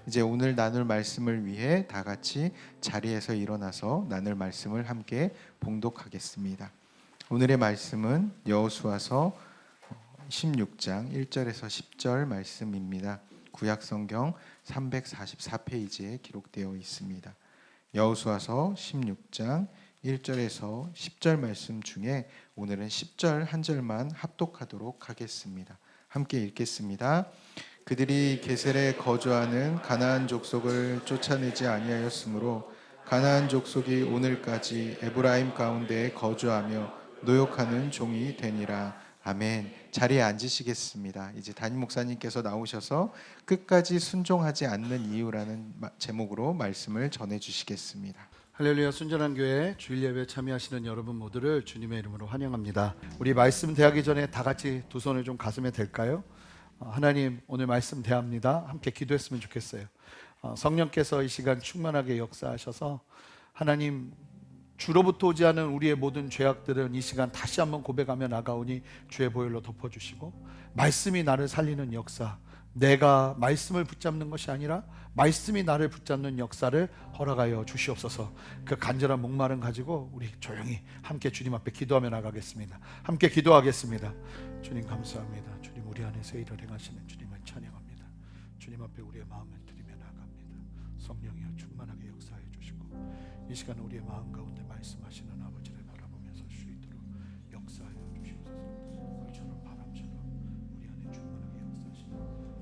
이제 오늘 나눌 말씀을 위해 다 같이 자리에서 일어나서 나눌 말씀을 함께 봉독하겠습니다. 오늘의 말씀은 여호수아서 16장 1절에서 10절 말씀입니다. 구약성경 344페이지에 기록되어 있습니다. 여호수아서 16장 1절에서 10절 말씀 중에 오늘은 10절 한 절만 합독하도록 하겠습니다. 함께 읽겠습니다. 그들이 게셀에 거주하는 가나안 족속을 쫓아내지 아니하였으므로 가나안 족속이 오늘까지 에브라임 가운데 거주하며 노역하는 종이 되니라. 아멘. 자리에 앉으시겠습니다. 이제 담임 목사님께서 나오셔서 끝까지 순종하지 않는 이유라는 제목으로 말씀을 전해 주시겠습니다. 할렐루야. 순전한 교회 주일 예배에 참여하시는 여러분 모두를 주님의 이름으로 환영합니다. 우리 말씀 대하기 전에 다 같이 두 손을 좀 가슴에 댈까요? 하나님, 오늘 말씀 대합니다. 함께 기도했으면 좋겠어요. 성령께서 이 시간 충만하게 역사하셔서 하나님, 주로부터 오지 않은 우리의 모든 죄악들은 이 시간 다시 한번 고백하며 나가오니 주의 보혈로 덮어주시고, 말씀이 나를 살리는 역사, 내가 말씀을 붙잡는 것이 아니라 말씀이 나를 붙잡는 역사를 허락하여 주시옵소서. 그 간절한 목마름 가지고 우리 조용히 함께 주님 앞에 기도하며 나가겠습니다. 함께 기도하겠습니다. 주님 감사합니다. 주님, 우리 안에서 일을 행하시는 주님을 찬양합니다. 주님 앞에 우리의 마음을 드리며 나갑니다. 성령이여 충만하게 역사해 주시고, 이 시간 우리의 마음 가운데 말씀하시는 아버지를 바라보면서 쉴 수 있도록 역사하여 주시옵소서. 불처럼 바람처럼 우리 안에 충만하게 역사하시는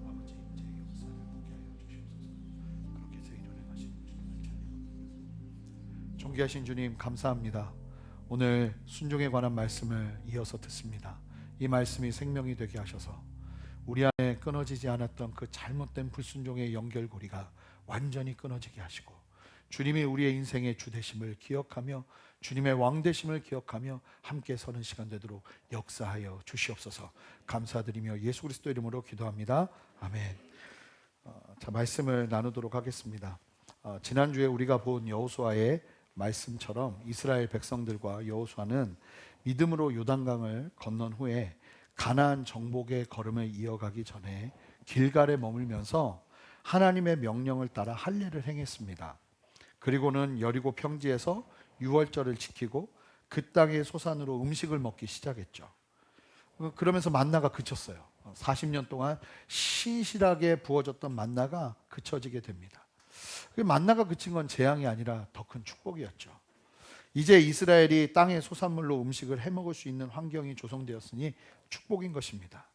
아버지 임재의 역사를 보게 하여 주시옵소서. 그렇게 해서 일을 행하시는 주님을 찬양합니다. 존귀하신 주님 감사합니다. 오늘 순종에 관한 말씀을 이어서 듣습니다. 이 말씀이 생명이 되게 하셔서 우리 안에 끊어지지 않았던 그 잘못된 불순종의 연결고리가 완전히 끊어지게 하시고, 주님이 우리의 인생의 주 되심을 기억하며 주님의 왕 되심을 기억하며 함께 서는 시간 되도록 역사하여 주시옵소서. 감사드리며 예수 그리스도 이름으로 기도합니다. 아멘. 자, 말씀을 나누도록 하겠습니다. 지난주에 우리가 본 여호수아의 말씀처럼 이스라엘 백성들과 여호수아는 믿음으로 요단강을 건넌 후에 가나안 정복의 걸음을 이어가기 전에 길갈에 머물면서 하나님의 명령을 따라 할례를 행했습니다. 그리고는 여리고 평지에서 유월절을 지키고 그 땅의 소산으로 음식을 먹기 시작했죠. 그러면서 만나가 그쳤어요. 40년 동안 신실하게 부어졌던 만나가 그쳐지게 됩니다. 만나가 그친 건 재앙이 아니라 더 큰 축복이었죠. 이제 이스라엘이 땅의 소산물로 음식을 해먹을 수 있는 환경이 조성되었으니 축복인 것입니다.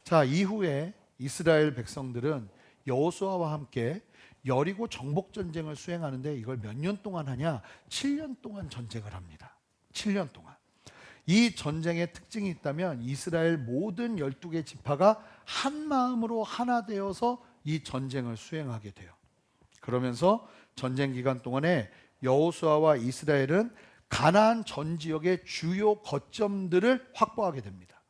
자, 이후에 이스라엘 백성들은 여호수아와 함께 여리고 정복 전쟁을 수행하는데, 이걸 몇 년 동안 하냐? 7년 동안 전쟁을 합니다. 7년 동안. 이 전쟁의 특징이 있다면 이스라엘 모든 12개 지파가 한 마음으로 하나 되어서 이 전쟁을 수행하게 돼요. 그러면서 전쟁 기간 동안에 여호수아와 이스라엘은 가나안 전 지역의 주요 거점들을 확보하게 됩니다.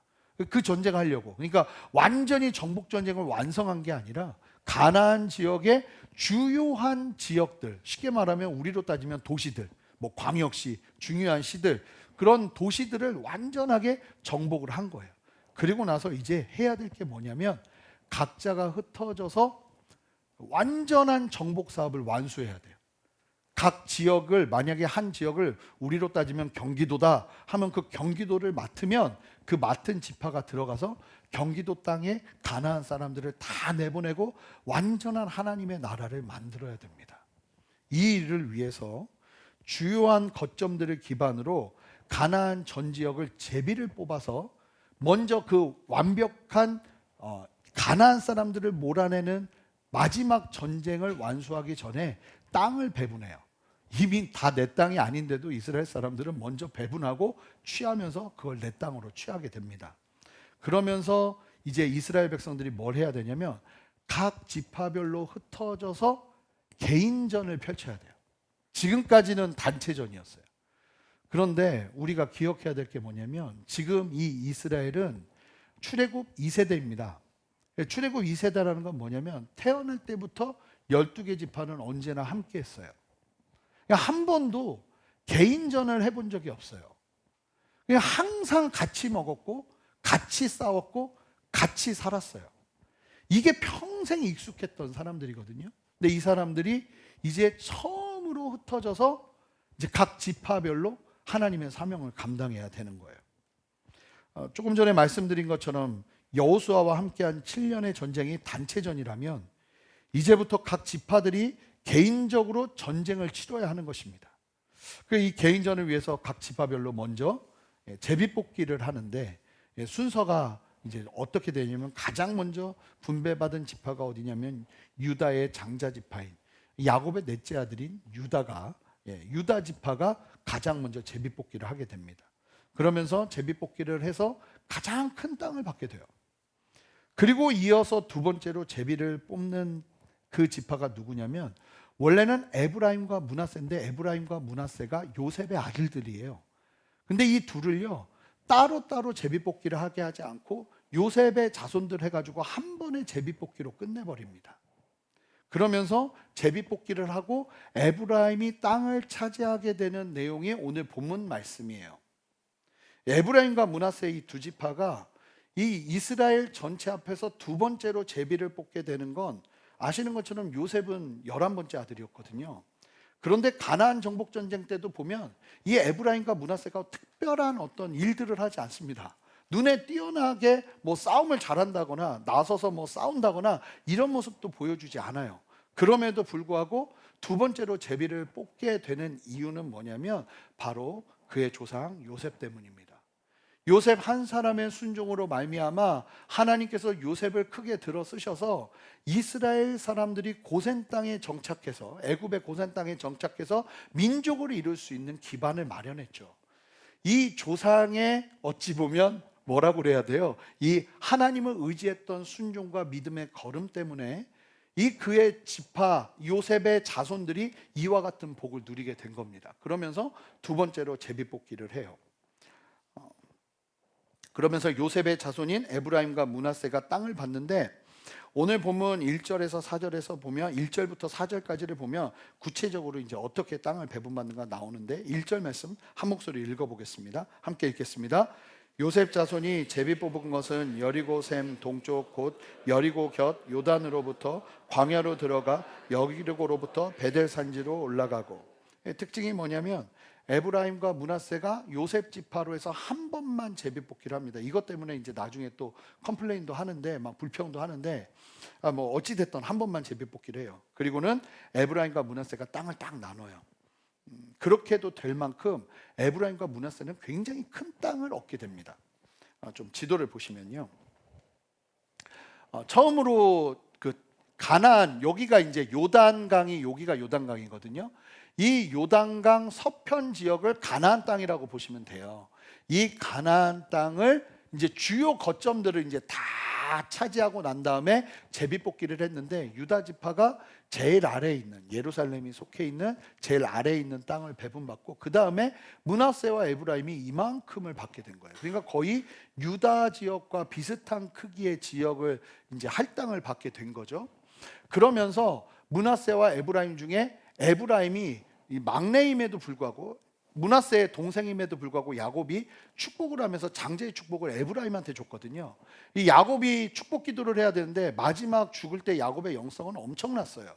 그 전쟁을 하려고. 그러니까 완전히 정복 전쟁을 완성한 게 아니라 가나안 지역의 주요한 지역들, 쉽게 말하면 우리로 따지면 도시들, 뭐 광역시, 중요한 시들, 그런 도시들을 완전하게 정복을 한 거예요. 그리고 나서 이제 해야 될 게 뭐냐면 각자가 흩어져서 완전한 정복 사업을 완수해야 돼요. 각 지역을, 만약에 한 지역을 우리로 따지면 경기도다 하면 그 경기도를 맡으면 그 맡은 지파가 들어가서 경기도 땅에 가나안 사람들을 다 내보내고 완전한 하나님의 나라를 만들어야 됩니다. 이 일을 위해서 주요한 거점들을 기반으로 가나안 전 지역을 제비를 뽑아서 먼저 그 완벽한 가나안 사람들을 몰아내는 마지막 전쟁을 완수하기 전에 땅을 배분해요. 이미 다 내 땅이 아닌데도 이스라엘 사람들은 먼저 배분하고 취하면서 그걸 내 땅으로 취하게 됩니다. 그러면서 이제 이스라엘 백성들이 뭘 해야 되냐면 각 지파별로 흩어져서 개인전을 펼쳐야 돼요. 지금까지는 단체전이었어요. 그런데 우리가 기억해야 될 게 뭐냐면 지금 이 이스라엘은 출애굽 2세대입니다. 출애굽 2세대라는 건 뭐냐면 태어날 때부터 12개 지파는 언제나 함께 했어요. 한 번도 개인전을 해본 적이 없어요. 항상 같이 먹었고 같이 싸웠고 같이 살았어요. 이게 평생 익숙했던 사람들이거든요. 근데 이 사람들이 이제 처음으로 흩어져서 이제 각 지파별로 하나님의 사명을 감당해야 되는 거예요. 조금 전에 말씀드린 것처럼 여호수아와 함께한 7년의 전쟁이 단체전이라면 이제부터 각 지파들이 개인적으로 전쟁을 치러야 하는 것입니다. 이 개인전을 위해서 각 지파별로 먼저 제비뽑기를 하는데 순서가 이제 어떻게 되냐면 가장 먼저 분배받은 지파가 어디냐면 유다의 장자 지파인 야곱의 넷째 아들인 유다가 유다 지파가 가장 먼저 제비뽑기를 하게 됩니다. 그러면서 제비뽑기를 해서 가장 큰 땅을 받게 돼요. 그리고 이어서 두 번째로 제비를 뽑는 그 지파가 누구냐면 원래는 에브라임과 므낫세인데 에브라임과 므낫세가 요셉의 아들들이에요. 근데 이 둘을요 따로따로 제비뽑기를 하게 하지 않고 요셉의 자손들 해가지고 한 번에 제비뽑기로 끝내버립니다. 그러면서 제비뽑기를 하고 에브라임이 땅을 차지하게 되는 내용이 오늘 본문 말씀이에요. 에브라임과 므낫세 이 두 지파가 이 이스라엘 전체 앞에서 두 번째로 제비를 뽑게 되는 건 아시는 것처럼 요셉은 11번째 아들이었거든요. 그런데 가나안 정복 전쟁 때도 보면 이 에브라임과 므낫세가 특별한 어떤 일들을 하지 않습니다. 눈에 띄어나게 뭐 싸움을 잘한다거나 나서서 뭐 싸운다거나 이런 모습도 보여주지 않아요. 그럼에도 불구하고 두 번째로 제비를 뽑게 되는 이유는 뭐냐면 바로 그의 조상 요셉 때문입니다. 요셉 한 사람의 순종으로 말미암아 하나님께서 요셉을 크게 들어 쓰셔서 이스라엘 사람들이 고센 땅에 정착해서 애굽의 고센 땅에 정착해서 민족을 이룰 수 있는 기반을 마련했죠. 이 조상의 어찌 보면 뭐라고 그래야 돼요? 이 하나님을 의지했던 순종과 믿음의 걸음 때문에 이 그의 지파 요셉의 자손들이 이와 같은 복을 누리게 된 겁니다. 그러면서 두 번째로 제비뽑기를 해요. 그러면서 요셉의 자손인 에브라임과 므낫세가 땅을 받는데 오늘 본문 1절에서 4절에서 보면 1절부터 4절까지를 보면 구체적으로 이제 어떻게 땅을 배분받는가 나오는데 1절 말씀 한 목소리 읽어보겠습니다. 함께 읽겠습니다. 요셉 자손이 제비 뽑은 것은 여리고 샘 동쪽 곧 여리고 곁 요단으로부터 광야로 들어가 여리고로부터 베델 산지로 올라가고 특징이 뭐냐면 에브라임과 므낫세가 요셉 지파로 해서 한 번만 제비 뽑기를 합니다. 이것 때문에 이제 나중에 또 컴플레인도 하는데 막 불평도 하는데 뭐 어찌 됐든 한 번만 제비 뽑기를 해요. 그리고는 에브라임과 므낫세가 땅을 딱 나눠요. 그렇게도 될 만큼 에브라임과 므낫세는 굉장히 큰 땅을 얻게 됩니다. 좀 지도를 보시면요. 처음으로 그 가나안 여기가 이제 요단강이 여기가 요단강이거든요. 이 요단강 서편 지역을 가나안 땅이라고 보시면 돼요. 이 가나안 땅을 이제 주요 거점들을 이제 다 차지하고 난 다음에 제비뽑기를 했는데 유다 지파가 제일 아래에 있는 예루살렘이 속해 있는 제일 아래에 있는 땅을 배분받고 그 다음에 므낫세와 에브라임이 이만큼을 받게 된 거예요. 그러니까 거의 유다 지역과 비슷한 크기의 지역을 이제 할당을 받게 된 거죠. 그러면서 므낫세와 에브라임 중에 에브라임이 이 막내임에도 불구하고 므낫세의 동생임에도 불구하고 야곱이 축복을 하면서 장제의 축복을 에브라임한테 줬거든요. 이 야곱이 축복 기도를 해야 되는데 마지막 죽을 때 야곱의 영성은 엄청났어요.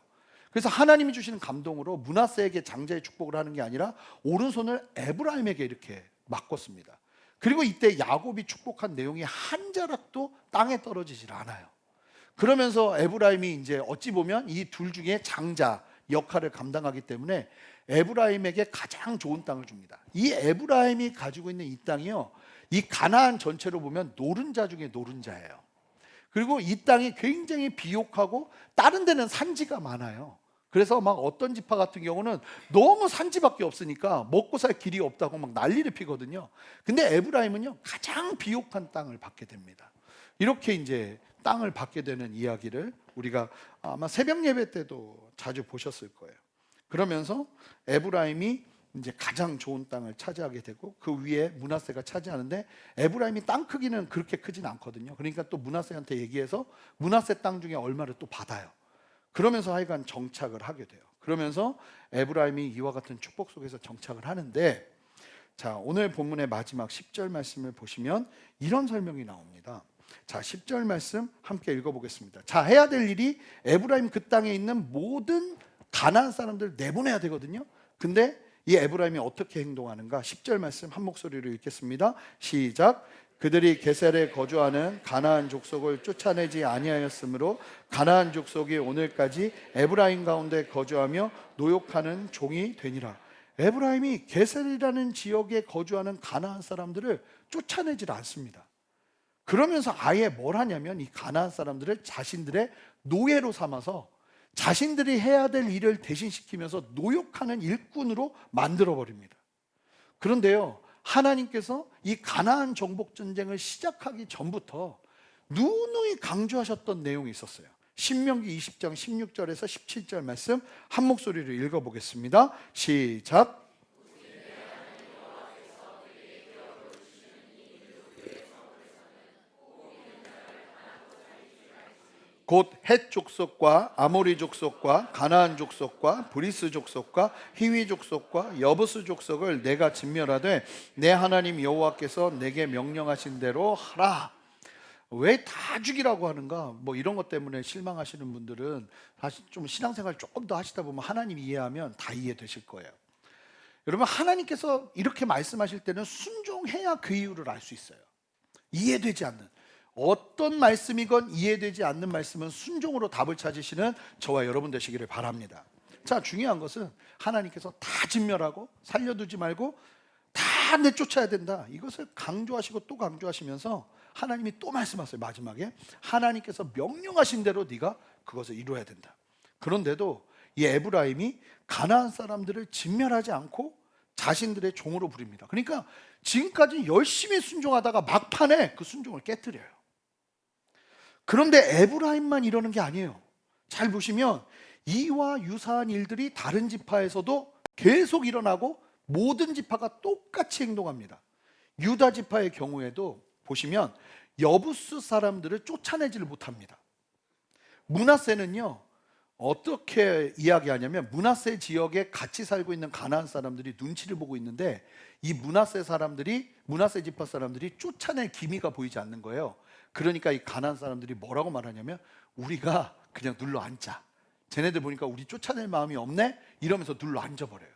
그래서 하나님이 주시는 감동으로 므낫세에게 장제의 축복을 하는 게 아니라 오른손을 에브라임에게 이렇게 맡겼습니다. 그리고 이때 야곱이 축복한 내용이 한 자락도 땅에 떨어지질 않아요. 그러면서 에브라임이 이제 어찌 보면 이 둘 중에 장자 역할을 감당하기 때문에 에브라임에게 가장 좋은 땅을 줍니다. 이 에브라임이 가지고 있는 이 땅이요, 이 가나안 전체로 보면 노른자 중에 노른자예요. 그리고 이 땅이 굉장히 비옥하고 다른 데는 산지가 많아요. 그래서 막 어떤 지파 같은 경우는 너무 산지밖에 없으니까 먹고 살 길이 없다고 막 난리를 피거든요. 근데 에브라임은요 가장 비옥한 땅을 받게 됩니다. 이렇게 이제 땅을 받게 되는 이야기를 우리가 아마 새벽 예배 때도 자주 보셨을 거예요. 그러면서 에브라임이 이제 가장 좋은 땅을 차지하게 되고 그 위에 므낫세가 차지하는데 에브라임이 땅 크기는 그렇게 크진 않거든요. 그러니까 또 므낫세한테 얘기해서 므낫세 땅 중에 얼마를 또 받아요. 그러면서 하여간 정착을 하게 돼요. 그러면서 에브라임이 이와 같은 축복 속에서 정착을 하는데, 자 오늘 본문의 마지막 10절 말씀을 보시면 이런 설명이 나옵니다. 자, 10절 말씀 함께 읽어보겠습니다. 자, 해야 될 일이 에브라임 그 땅에 있는 모든 가나안 사람들을 내보내야 되거든요. 근데 이 에브라임이 어떻게 행동하는가? 10절 말씀 한 목소리로 읽겠습니다. 시작. 그들이 게셀에 거주하는 가나안 족속을 쫓아내지 아니하였으므로 가나안 족속이 오늘까지 에브라임 가운데 거주하며 노역하는 종이 되니라. 에브라임이 게셀이라는 지역에 거주하는 가나안 사람들을 쫓아내질 않습니다. 그러면서 아예 뭘 하냐면 이 가나안 사람들을 자신들의 노예로 삼아서 자신들이 해야 될 일을 대신시키면서 노역하는 일꾼으로 만들어 버립니다. 그런데요, 하나님께서 이 가나안 정복 전쟁을 시작하기 전부터 누누이 강조하셨던 내용이 있었어요. 신명기 20장 16절에서 17절 말씀 한 목소리로 읽어보겠습니다. 시작. 곧 헷 족속과 아모리 족속과 가나안 족속과 브리스 족속과 히위 족속과 여부스 족속을 내가 진멸하되 내 하나님 여호와께서 내게 명령하신 대로 하라. 왜 다 죽이라고 하는가? 뭐 이런 것 때문에 실망하시는 분들은 사실 좀 신앙생활 조금 더 하시다 보면 하나님 이해하면 다 이해되실 거예요. 여러분, 하나님께서 이렇게 말씀하실 때는 순종해야 그 이유를 알 수 있어요. 이해되지 않는 어떤 말씀이건 이해되지 않는 말씀은 순종으로 답을 찾으시는 저와 여러분 되시기를 바랍니다. 자, 중요한 것은 하나님께서 다 진멸하고 살려두지 말고 다 내쫓아야 된다. 이것을 강조하시고 또 강조하시면서 하나님이 또 말씀하세요. 마지막에 하나님께서 명령하신 대로 네가 그것을 이루어야 된다. 그런데도 이 에브라임이 가나안 사람들을 진멸하지 않고 자신들의 종으로 부립니다. 그러니까 지금까지 열심히 순종하다가 막판에 그 순종을 깨뜨려요. 그런데 에브라임만 이러는 게 아니에요. 잘 보시면 이와 유사한 일들이 다른 지파에서도 계속 일어나고 모든 지파가 똑같이 행동합니다. 유다 지파의 경우에도 보시면 여부스 사람들을 쫓아내지를 못합니다. 므낫세는요, 어떻게 이야기하냐면 므낫세 지역에 같이 살고 있는 가나안 사람들이 눈치를 보고 있는데 이 므낫세 지파 사람들이 쫓아낼 기미가 보이지 않는 거예요. 그러니까 이 가나안 사람들이 뭐라고 말하냐면 우리가 그냥 눌러 앉자. 쟤네들 보니까 우리 쫓아낼 마음이 없네? 이러면서 눌러 앉아버려요.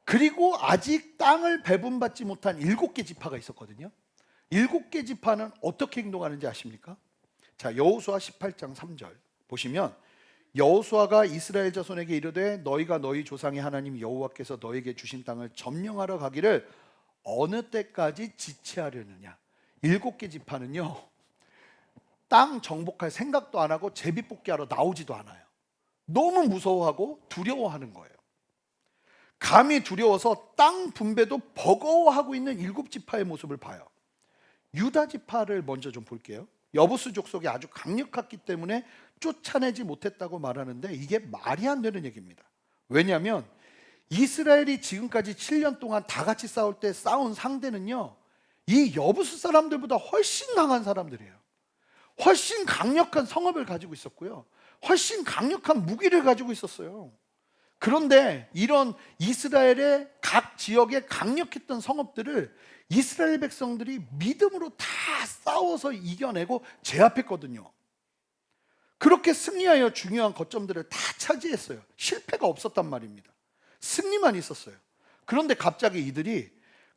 그리고 아직 땅을 배분받지 못한 7개 지파가 있었거든요. 7개 지파는 어떻게 행동하는지 아십니까? 자, 여호수아 18장 3절 보시면 여호수아가 이스라엘 자손에게 이르되 너희가 너희 조상의 하나님 여호와께서 너에게 주신 땅을 점령하러 가기를 어느 때까지 지체하려느냐. 7개 지파는요, 땅 정복할 생각도 안 하고 제비뽑기하러 나오지도 않아요. 너무 무서워하고 두려워하는 거예요. 감히 두려워서 땅 분배도 버거워하고 있는 7지파의 모습을 봐요. 유다 지파를 먼저 좀 볼게요. 여부스 족속이 아주 강력했기 때문에 쫓아내지 못했다고 말하는데 이게 말이 안 되는 얘기입니다. 왜냐하면 이스라엘이 지금까지 7년 동안 다 같이 싸울 때 싸운 상대는요, 이 여부스 사람들보다 훨씬 강한 사람들이에요. 훨씬 강력한 성읍을 가지고 있었고요, 훨씬 강력한 무기를 가지고 있었어요. 그런데 이런 이스라엘의 각 지역에 강력했던 성읍들을 이스라엘 백성들이 믿음으로 다 싸워서 이겨내고 제압했거든요. 그렇게 승리하여 중요한 거점들을 다 차지했어요. 실패가 없었단 말입니다. 승리만 있었어요. 그런데 갑자기 이들이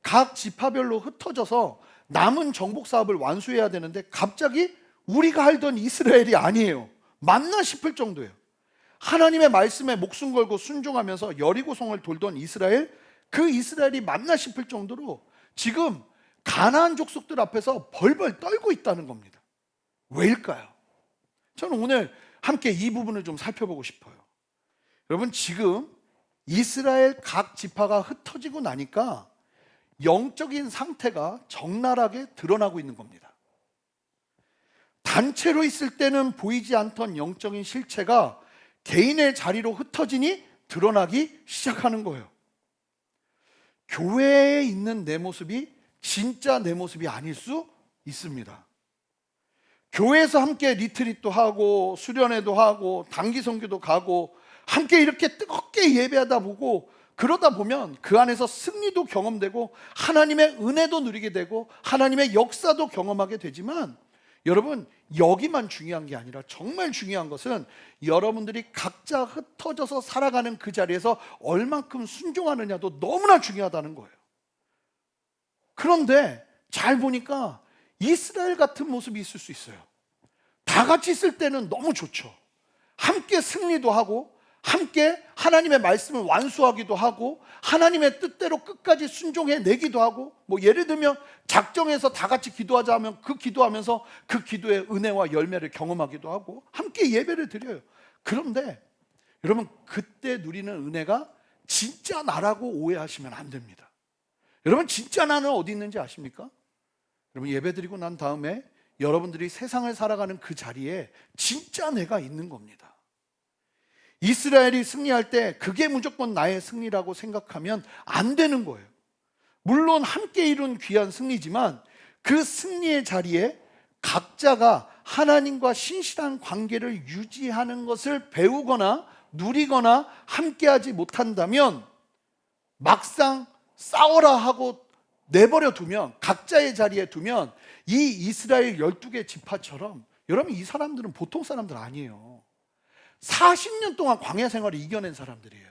각 지파별로 흩어져서 남은 정복 사업을 완수해야 되는데 갑자기 우리가 알던 이스라엘이 아니에요. 맞나 싶을 정도예요. 하나님의 말씀에 목숨 걸고 순종하면서 여리고성을 돌던 이스라엘, 그 이스라엘이 맞나 싶을 정도로 지금 가나안 족속들 앞에서 벌벌 떨고 있다는 겁니다. 왜일까요? 저는 오늘 함께 이 부분을 좀 살펴보고 싶어요. 여러분, 지금 이스라엘 각 지파가 흩어지고 나니까 영적인 상태가 적나라하게 드러나고 있는 겁니다. 단체로 있을 때는 보이지 않던 영적인 실체가 개인의 자리로 흩어지니 드러나기 시작하는 거예요. 교회에 있는 내 모습이 진짜 내 모습이 아닐 수 있습니다. 교회에서 함께 리트릿도 하고 수련회도 하고 단기 선교도 가고 함께 이렇게 뜨겁게 예배하다 보고 그러다 보면 그 안에서 승리도 경험되고 하나님의 은혜도 누리게 되고 하나님의 역사도 경험하게 되지만, 여러분, 여기만 중요한 게 아니라 정말 중요한 것은 여러분들이 각자 흩어져서 살아가는 그 자리에서 얼만큼 순종하느냐도 너무나 중요하다는 거예요. 그런데 잘 보니까 이스라엘 같은 모습이 있을 수 있어요. 다 같이 있을 때는 너무 좋죠. 함께 승리도 하고 함께 하나님의 말씀을 완수하기도 하고 하나님의 뜻대로 끝까지 순종해 내기도 하고, 뭐 예를 들면 작정해서 다 같이 기도하자 하면 그 기도하면서 그 기도의 은혜와 열매를 경험하기도 하고 함께 예배를 드려요. 그런데 여러분, 그때 누리는 은혜가 진짜 나라고 오해하시면 안 됩니다. 여러분, 진짜 나는 어디 있는지 아십니까? 여러분, 예배 드리고 난 다음에 여러분들이 세상을 살아가는 그 자리에 진짜 내가 있는 겁니다. 이스라엘이 승리할 때 그게 무조건 나의 승리라고 생각하면 안 되는 거예요. 물론 함께 이룬 귀한 승리지만 그 승리의 자리에 각자가 하나님과 신실한 관계를 유지하는 것을 배우거나 누리거나 함께하지 못한다면, 막상 싸워라 하고 내버려 두면, 각자의 자리에 두면 이 이스라엘 12개 지파처럼, 여러분, 이 사람들은 보통 사람들 아니에요. 40년 동안 광야 생활을 이겨낸 사람들이에요.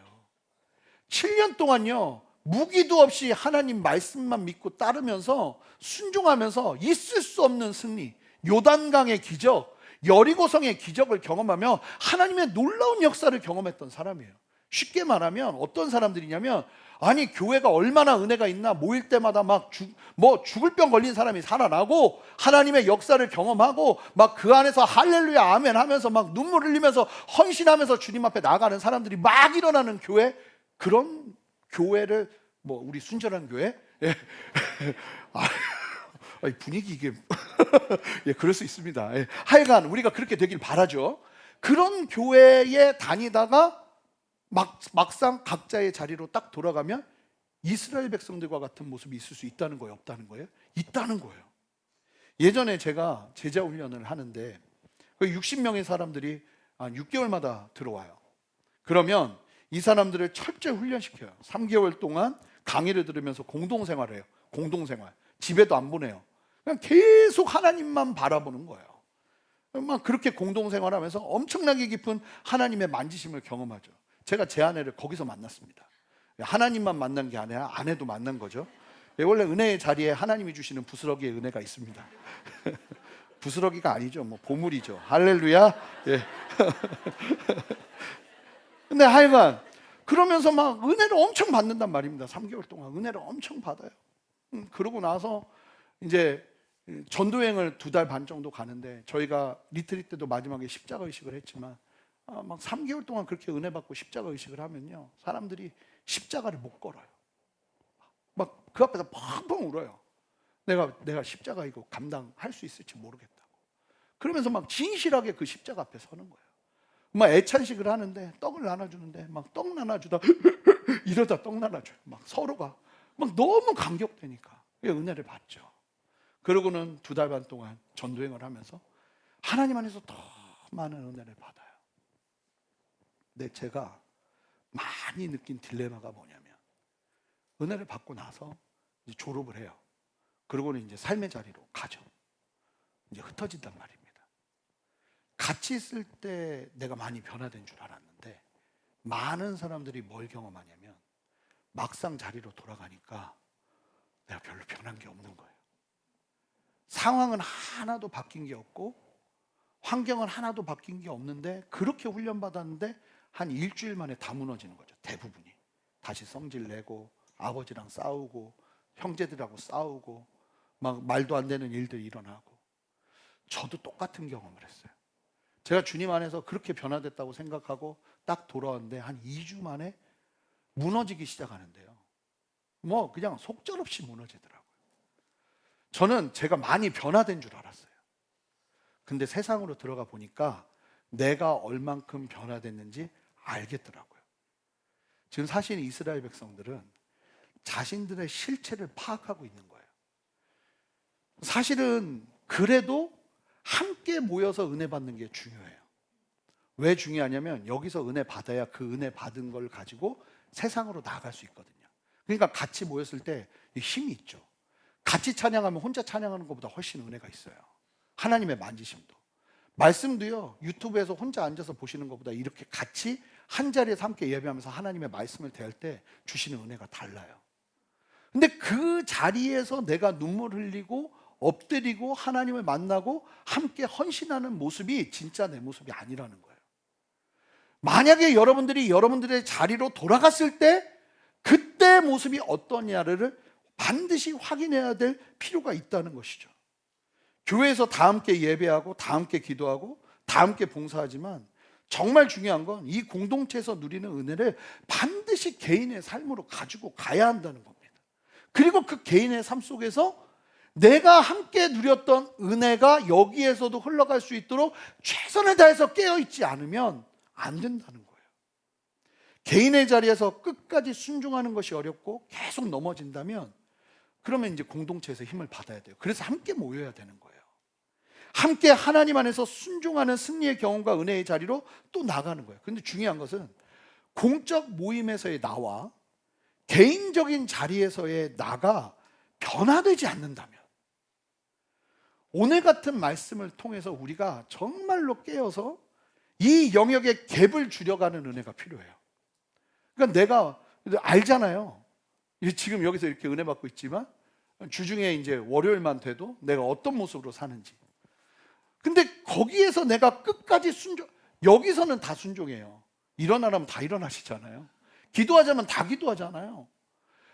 7년 동안요, 무기도 없이 하나님 말씀만 믿고 따르면서 순종하면서 있을 수 없는 승리, 요단강의 기적, 여리고성의 기적을 경험하며 하나님의 놀라운 역사를 경험했던 사람이에요. 쉽게 말하면 어떤 사람들이냐면, 아니, 교회가 얼마나 은혜가 있나, 모일 때마다 막 죽을 병 걸린 사람이 살아나고 하나님의 역사를 경험하고 막 그 안에서 할렐루야 아멘 하면서 막 눈물 흘리면서 헌신하면서 주님 앞에 나가는 사람들이 막 일어나는 교회, 그런 교회를 뭐 우리 순전한 교회? 예. 분위기 이게 예, 그럴 수 있습니다. 예. 하여간 우리가 그렇게 되길 바라죠. 그런 교회에 다니다가 막상 각자의 자리로 딱 돌아가면 이스라엘 백성들과 같은 모습이 있을 수 있다는 거예요, 없다는 거예요? 있다는 거예요. 예전에 제가 제자 훈련을 하는데 60명의 사람들이 한 6개월마다 들어와요. 그러면 이 사람들을 철저히 훈련시켜요. 3개월 동안 강의를 들으면서 공동생활을 해요. 공동생활. 집에도 안 보내요. 그냥 계속 하나님만 바라보는 거예요. 막 그렇게 공동생활하면서 엄청나게 깊은 하나님의 만지심을 경험하죠. 제가 제 아내를 거기서 만났습니다. 하나님만 만난 게 아니라 아내도 만난 거죠. 원래 은혜의 자리에 하나님이 주시는 부스러기의 은혜가 있습니다. 부스러기가 아니죠, 뭐 보물이죠. 할렐루야. 예. 근데 하여간 그러면서 막 은혜를 엄청 받는단 말입니다. 3개월 동안 은혜를 엄청 받아요. 그러고 나서 이제 전도여행을 2달 반 정도 가는데, 저희가 리트릿 때도 마지막에 십자가 의식을 했지만 막 3개월 동안 그렇게 은혜 받고 십자가 의식을 하면요, 사람들이 십자가를 못 걸어요. 막 그 앞에서 펑펑 울어요. 내가 십자가 이거 감당할 수 있을지 모르겠다고. 그러면서 막 진실하게 그 십자가 앞에 서는 거예요. 막 애찬식을 하는데 떡을 나눠주는데 막 떡 나눠주다 이러다 떡 나눠줘요. 막 서로가 막 너무 감격되니까 은혜를 받죠. 그러고는 2달 반 동안 전도행을 하면서 하나님 안에서 더 많은 은혜를 받아요. 근데 제가 많이 느낀 딜레마가 뭐냐면, 은혜를 받고 나서 이제 졸업을 해요. 그러고는 이제 삶의 자리로 가죠. 이제 흩어진단 말입니다. 같이 있을 때 내가 많이 변화된 줄 알았는데, 많은 사람들이 뭘 경험하냐면 막상 자리로 돌아가니까 내가 별로 변한 게 없는 거예요. 상황은 하나도 바뀐 게 없고 환경은 하나도 바뀐 게 없는데, 그렇게 훈련받았는데 한 일주일 만에 다 무너지는 거죠. 대부분이 다시 성질 내고 아버지랑 싸우고 형제들하고 싸우고 막 말도 안 되는 일들이 일어나고. 저도 똑같은 경험을 했어요. 제가 주님 안에서 그렇게 변화됐다고 생각하고 딱 돌아왔는데 한 2주 만에 무너지기 시작하는데요, 뭐 그냥 속절없이 무너지더라고요. 저는 제가 많이 변화된 줄 알았어요. 근데 세상으로 들어가 보니까 내가 얼만큼 변화됐는지 알겠더라고요. 지금 사실 이스라엘 백성들은 자신들의 실체를 파악하고 있는 거예요. 사실은 그래도 함께 모여서 은혜 받는 게 중요해요. 왜 중요하냐면, 여기서 은혜 받아야 그 은혜 받은 걸 가지고 세상으로 나아갈 수 있거든요. 그러니까 같이 모였을 때 힘이 있죠. 같이 찬양하면 혼자 찬양하는 것보다 훨씬 은혜가 있어요. 하나님의 만지심도. 말씀도요, 유튜브에서 혼자 앉아서 보시는 것보다 이렇게 같이 한 자리에서 함께 예배하면서 하나님의 말씀을 대할 때 주시는 은혜가 달라요. 근데 그 자리에서 내가 눈물 흘리고 엎드리고 하나님을 만나고 함께 헌신하는 모습이 진짜 내 모습이 아니라는 거예요. 만약에 여러분들이 여러분들의 자리로 돌아갔을 때 그때 모습이 어떠냐를 반드시 확인해야 될 필요가 있다는 것이죠. 교회에서 다 함께 예배하고 다 함께 기도하고 다 함께 봉사하지만 정말 중요한 건 이 공동체에서 누리는 은혜를 반드시 개인의 삶으로 가지고 가야 한다는 겁니다. 그리고 그 개인의 삶 속에서 내가 함께 누렸던 은혜가 여기에서도 흘러갈 수 있도록 최선을 다해서 깨어있지 않으면 안 된다는 거예요. 개인의 자리에서 끝까지 순종하는 것이 어렵고 계속 넘어진다면 그러면 이제 공동체에서 힘을 받아야 돼요. 그래서 함께 모여야 되는 거예요. 함께 하나님 안에서 순종하는 승리의 경험과 은혜의 자리로 또 나가는 거예요. 그런데 중요한 것은 공적 모임에서의 나와 개인적인 자리에서의 나가 변화되지 않는다면 오늘 같은 말씀을 통해서 우리가 정말로 깨어서 이 영역의 갭을 줄여가는 은혜가 필요해요. 그러니까 내가 알잖아요. 지금 여기서 이렇게 은혜 받고 있지만 주중에 이제 월요일만 돼도 내가 어떤 모습으로 사는지. 근데 거기에서 내가 끝까지 순종, 여기서는 다 순종해요. 일어나라면 다 일어나시잖아요. 기도하자면 다 기도하잖아요.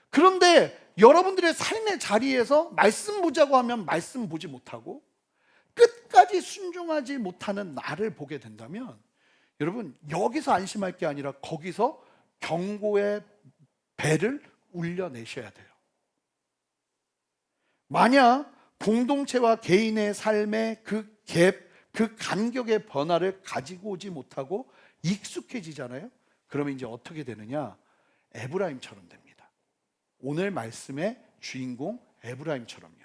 그런데 여러분들의 삶의 자리에서 말씀 보자고 하면 말씀 보지 못하고 끝까지 순종하지 못하는 나를 보게 된다면 여러분 여기서 안심할 게 아니라 거기서 경고의 배를 울려내셔야 돼요. 만약 공동체와 개인의 삶의 그 갭, 그 간격의 변화를 가지고 오지 못하고 익숙해지잖아요. 그러면 이제 어떻게 되느냐? 에브라임처럼 됩니다. 오늘 말씀의 주인공 에브라임처럼요.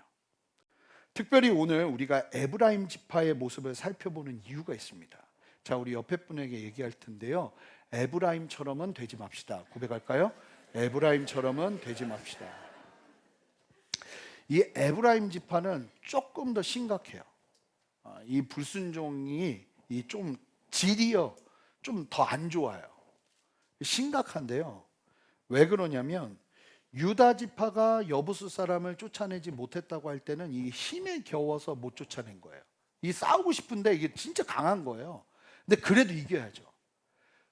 특별히 오늘 우리가 에브라임 지파의 모습을 살펴보는 이유가 있습니다. 자, 우리 옆에 분에게 얘기할 텐데요. 에브라임처럼은 되지 맙시다. 고백할까요? 에브라임처럼은 되지 맙시다. 이 에브라임 지파는 조금 더 심각해요. 이 불순종이 좀 질이요, 좀 더 안 좋아요. 심각한데요. 왜 그러냐면 유다 지파가 여부수 사람을 쫓아내지 못했다고 할 때는 이 힘에 겨워서 못 쫓아낸 거예요. 이 싸우고 싶은데 이게 진짜 강한 거예요. 근데 그래도 이겨야죠.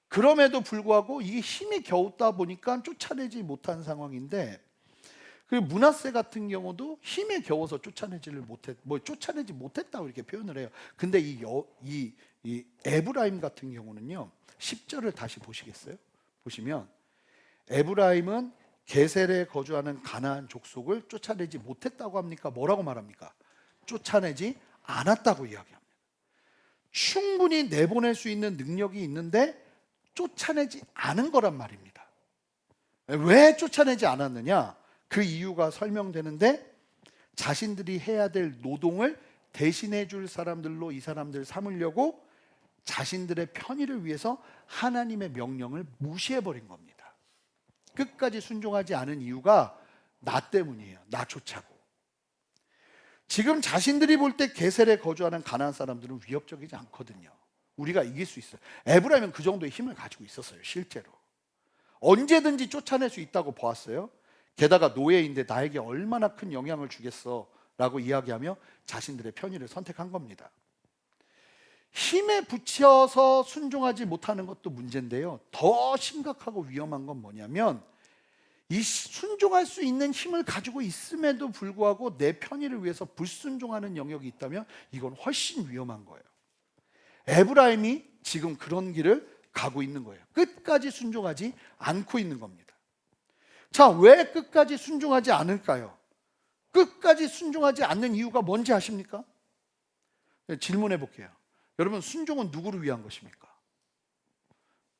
그럼에도 불구하고 이게 힘이 겨웠다 보니까 쫓아내지 못한 상황인데, 그 므낫세 같은 경우도 힘에 겨워서 쫓아내지 못했다고 이렇게 표현을 해요. 근데 이 에브라임 같은 경우는요, 10절을 다시 보시겠어요? 보시면 에브라임은 게셀에 거주하는 가나안 족속을 쫓아내지 못했다고 합니까? 뭐라고 말합니까? 쫓아내지 않았다고 이야기합니다. 충분히 내보낼 수 있는 능력이 있는데 쫓아내지 않은 거란 말입니다. 왜 쫓아내지 않았느냐? 그 이유가 설명되는데 자신들이 해야 될 노동을 대신해 줄 사람들로 이 사람들 삼으려고 자신들의 편의를 위해서 하나님의 명령을 무시해버린 겁니다. 끝까지 순종하지 않은 이유가 나 때문이에요. 나 쫓아고. 지금 자신들이 볼 때 게셀에 거주하는 가나안 사람들은 위협적이지 않거든요. 우리가 이길 수 있어요. 에브라임은 그 정도의 힘을 가지고 있었어요. 실제로 언제든지 쫓아낼 수 있다고 보았어요. 게다가 노예인데 나에게 얼마나 큰 영향을 주겠어 라고 이야기하며 자신들의 편의를 선택한 겁니다. 힘에 부쳐서 순종하지 못하는 것도 문제인데요, 더 심각하고 위험한 건 뭐냐면 이 순종할 수 있는 힘을 가지고 있음에도 불구하고 내 편의를 위해서 불순종하는 영역이 있다면 이건 훨씬 위험한 거예요. 에브라임이 지금 그런 길을 가고 있는 거예요. 끝까지 순종하지 않고 있는 겁니다. 자, 왜 끝까지 순종하지 않을까요? 끝까지 순종하지 않는 이유가 뭔지 아십니까? 질문해 볼게요. 여러분, 순종은 누구를 위한 것입니까?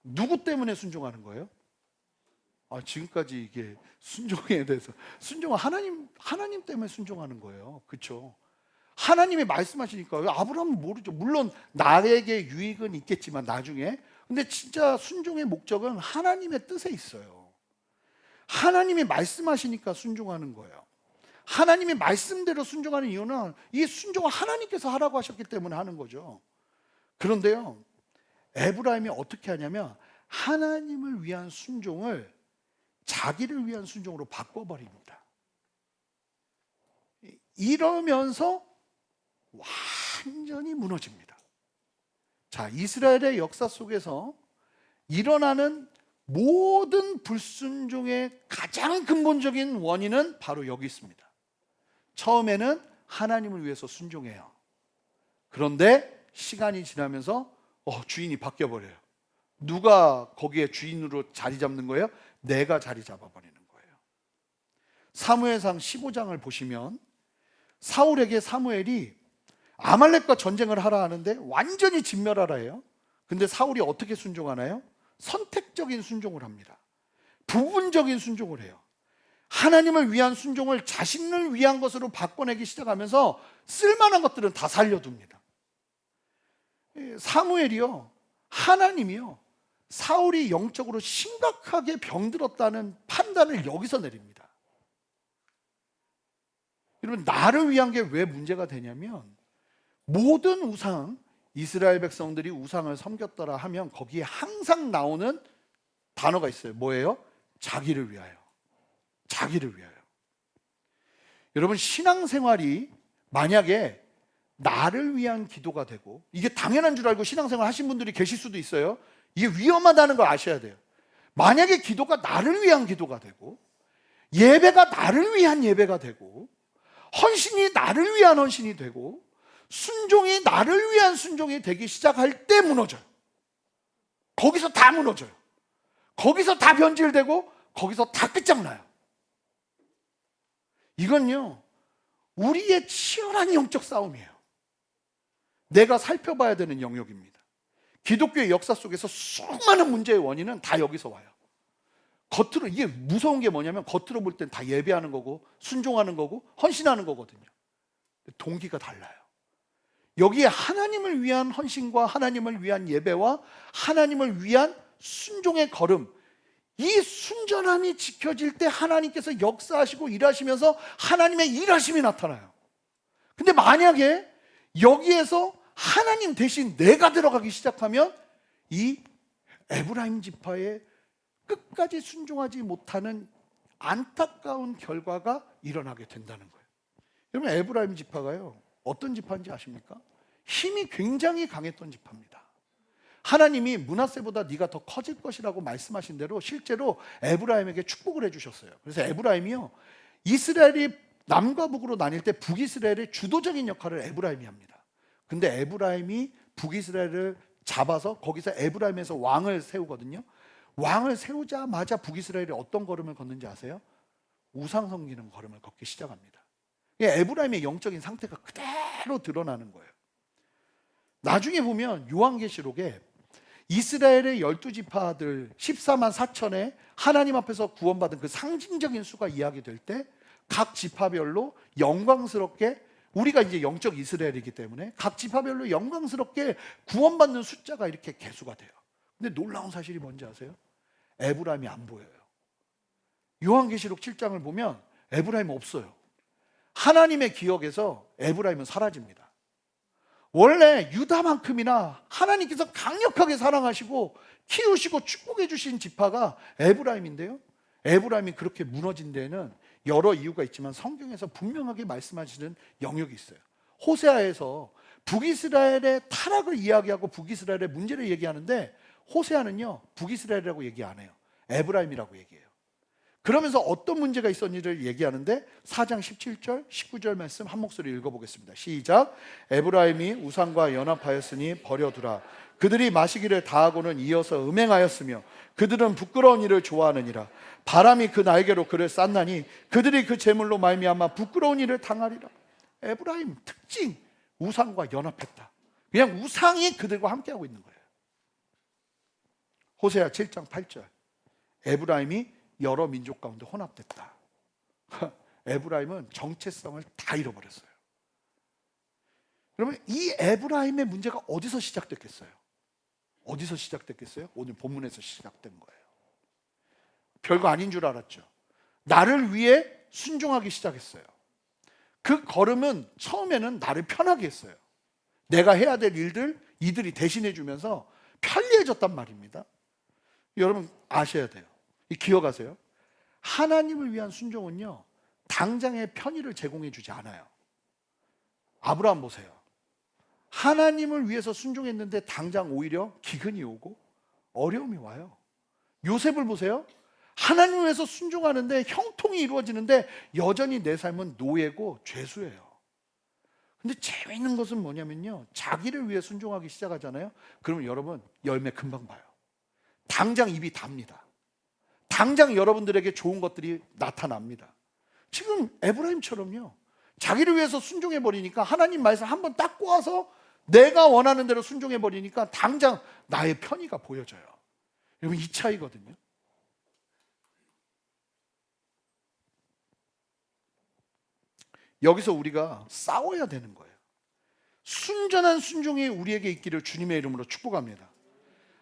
누구 때문에 순종하는 거예요? 지금까지 이게 순종에 대해서, 순종은 하나님 때문에 순종하는 거예요. 그렇죠? 하나님이 말씀하시니까. 아브라함은 모르죠. 물론 나에게 유익은 있겠지만 나중에. 근데 진짜 순종의 목적은 하나님의 뜻에 있어요. 하나님이 말씀하시니까 순종하는 거예요. 하나님이 말씀대로 순종하는 이유는 이 순종을 하나님께서 하라고 하셨기 때문에 하는 거죠. 그런데요, 에브라임이 어떻게 하냐면 하나님을 위한 순종을 자기를 위한 순종으로 바꿔버립니다. 이러면서 완전히 무너집니다. 자, 이스라엘의 역사 속에서 일어나는 모든 불순종의 가장 근본적인 원인은 바로 여기 있습니다. 처음에는 하나님을 위해서 순종해요. 그런데 시간이 지나면서 주인이 바뀌어버려요. 누가 거기에 주인으로 자리 잡는 거예요? 내가 자리 잡아버리는 거예요. 사무엘상 15장을 보시면 사울에게 사무엘이 아말렉과 전쟁을 하라 하는데 완전히 진멸하라 해요. 근데 사울이 어떻게 순종하나요? 선택적인 순종을 합니다. 부분적인 순종을 해요. 하나님을 위한 순종을 자신을 위한 것으로 바꿔내기 시작하면서 쓸만한 것들은 다 살려둡니다. 사무엘이요, 하나님이요, 사울이 영적으로 심각하게 병들었다는 판단을 여기서 내립니다. 여러분, 나를 위한 게 왜 문제가 되냐면 모든 우상, 이스라엘 백성들이 우상을 섬겼더라 하면 거기에 항상 나오는 단어가 있어요. 뭐예요? 자기를 위하여. 자기를 위하여. 여러분, 신앙생활이 만약에 나를 위한 기도가 되고, 이게 당연한 줄 알고 신앙생활 하신 분들이 계실 수도 있어요. 이게 위험하다는 걸 아셔야 돼요. 만약에 기도가 나를 위한 기도가 되고, 예배가 나를 위한 예배가 되고, 헌신이 나를 위한 헌신이 되고, 순종이 나를 위한 순종이 되기 시작할 때 무너져요. 거기서 다 무너져요. 거기서 다 변질되고 거기서 다 끝장나요. 이건요, 우리의 치열한 영적 싸움이에요. 내가 살펴봐야 되는 영역입니다. 기독교의 역사 속에서 수많은 문제의 원인은 다 여기서 와요. 겉으로, 이게 무서운 게 뭐냐면 겉으로 볼 땐 다 예배하는 거고 순종하는 거고 헌신하는 거거든요. 동기가 달라요. 여기에 하나님을 위한 헌신과 하나님을 위한 예배와 하나님을 위한 순종의 걸음, 이 순전함이 지켜질 때 하나님께서 역사하시고 일하시면서 하나님의 일하심이 나타나요. 근데 만약에 여기에서 하나님 대신 내가 들어가기 시작하면 이 에브라임 지파의 끝까지 순종하지 못하는 안타까운 결과가 일어나게 된다는 거예요. 여러분, 에브라임 지파가요, 어떤 지파인지 아십니까? 힘이 굉장히 강했던 지파입니다. 하나님이 므낫세보다 네가 더 커질 것이라고 말씀하신 대로 실제로 에브라임에게 축복을 해주셨어요. 그래서 에브라임이요, 이스라엘이 남과 북으로 나뉠 때 북이스라엘의 주도적인 역할을 에브라임이 합니다. 근데 에브라임이 북이스라엘을 잡아서 거기서 에브라임에서 왕을 세우거든요. 왕을 세우자마자 북이스라엘이 어떤 걸음을 걷는지 아세요? 우상 섬기는 걸음을 걷기 시작합니다. 에브라임의 영적인 상태가 그대로 드러나는 거예요. 나중에 보면 요한계시록에 이스라엘의 12지파들 14만 4천에 하나님 앞에서 구원받은 그 상징적인 수가 이야기될 때 각 지파별로 영광스럽게, 우리가 이제 영적 이스라엘이기 때문에 각 지파별로 영광스럽게 구원받는 숫자가 이렇게 계수가 돼요. 근데 놀라운 사실이 뭔지 아세요? 에브라임이 안 보여요. 요한계시록 7장을 보면 에브라임 없어요. 하나님의 기억에서 에브라임은 사라집니다. 원래 유다만큼이나 하나님께서 강력하게 사랑하시고 키우시고 축복해 주신 지파가 에브라임인데요, 에브라임이 그렇게 무너진 데에는 여러 이유가 있지만 성경에서 분명하게 말씀하시는 영역이 있어요. 호세아에서 북이스라엘의 타락을 이야기하고 북이스라엘의 문제를 얘기하는데 호세아는요, 북이스라엘이라고 얘기 안 해요. 에브라임이라고 얘기해요. 그러면서 어떤 문제가 있었는지를 얘기하는데 4장 17절, 19절 말씀 한 목소리 읽어보겠습니다. 시작. 에브라임이 우상과 연합하였으니 버려두라. 그들이 마시기를 다하고는 이어서 음행하였으며 그들은 부끄러운 일을 좋아하느니라. 바람이 그 날개로 그를 쌌나니 그들이 그 재물로 말미암아 부끄러운 일을 당하리라. 에브라임 특징, 우상과 연합했다. 그냥 우상이 그들과 함께하고 있는 거예요. 호세아 7장 8절, 에브라임이 여러 민족 가운데 혼합됐다. 에브라임은 정체성을 다 잃어버렸어요. 그러면 이 에브라임의 문제가 어디서 시작됐겠어요? 어디서 시작됐겠어요? 오늘 본문에서 시작된 거예요. 별거 아닌 줄 알았죠. 나를 위해 순종하기 시작했어요. 그 걸음은 처음에는 나를 편하게 했어요. 내가 해야 될 일들 이들이 대신해 주면서 편리해졌단 말입니다. 여러분 아셔야 돼요. 기억하세요. 하나님을 위한 순종은요, 당장의 편의를 제공해 주지 않아요. 아브라함 보세요. 하나님을 위해서 순종했는데 당장 오히려 기근이 오고 어려움이 와요. 요셉을 보세요. 하나님을 위해서 순종하는데 형통이 이루어지는데 여전히 내 삶은 노예고 죄수예요. 근데 재미있는 것은 뭐냐면요, 자기를 위해 순종하기 시작하잖아요. 그러면 여러분 열매 금방 봐요. 당장 입이 답니다. 당장 여러분들에게 좋은 것들이 나타납니다. 지금 에브라임처럼요, 자기를 위해서 순종해 버리니까 하나님 말씀 한번 딱 꼬아서 내가 원하는 대로 순종해 버리니까 당장 나의 편의가 보여져요. 여러분 이 차이거든요. 여기서 우리가 싸워야 되는 거예요. 순전한 순종이 우리에게 있기를 주님의 이름으로 축복합니다.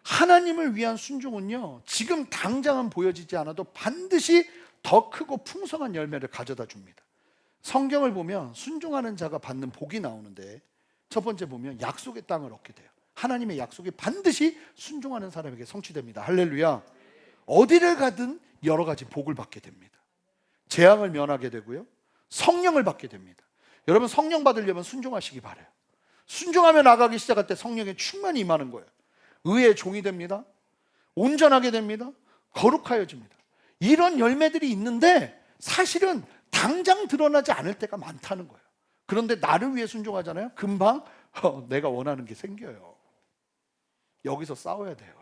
하나님을 위한 순종은요, 지금 당장은 보여지지 않아도 반드시 더 크고 풍성한 열매를 가져다 줍니다. 성경을 보면 순종하는 자가 받는 복이 나오는데, 첫 번째 보면 약속의 땅을 얻게 돼요. 하나님의 약속이 반드시 순종하는 사람에게 성취됩니다. 할렐루야. 어디를 가든 여러 가지 복을 받게 됩니다. 재앙을 면하게 되고요, 성령을 받게 됩니다. 여러분 성령 받으려면 순종하시기 바라요. 순종하며 나가기 시작할 때 성령의 충만이 임하는 거예요. 의의 종이 됩니다. 온전하게 됩니다. 거룩하여집니다. 이런 열매들이 있는데 사실은 당장 드러나지 않을 때가 많다는 거예요. 그런데 나를 위해 순종하잖아요. 금방 내가 원하는 게 생겨요. 여기서 싸워야 돼요.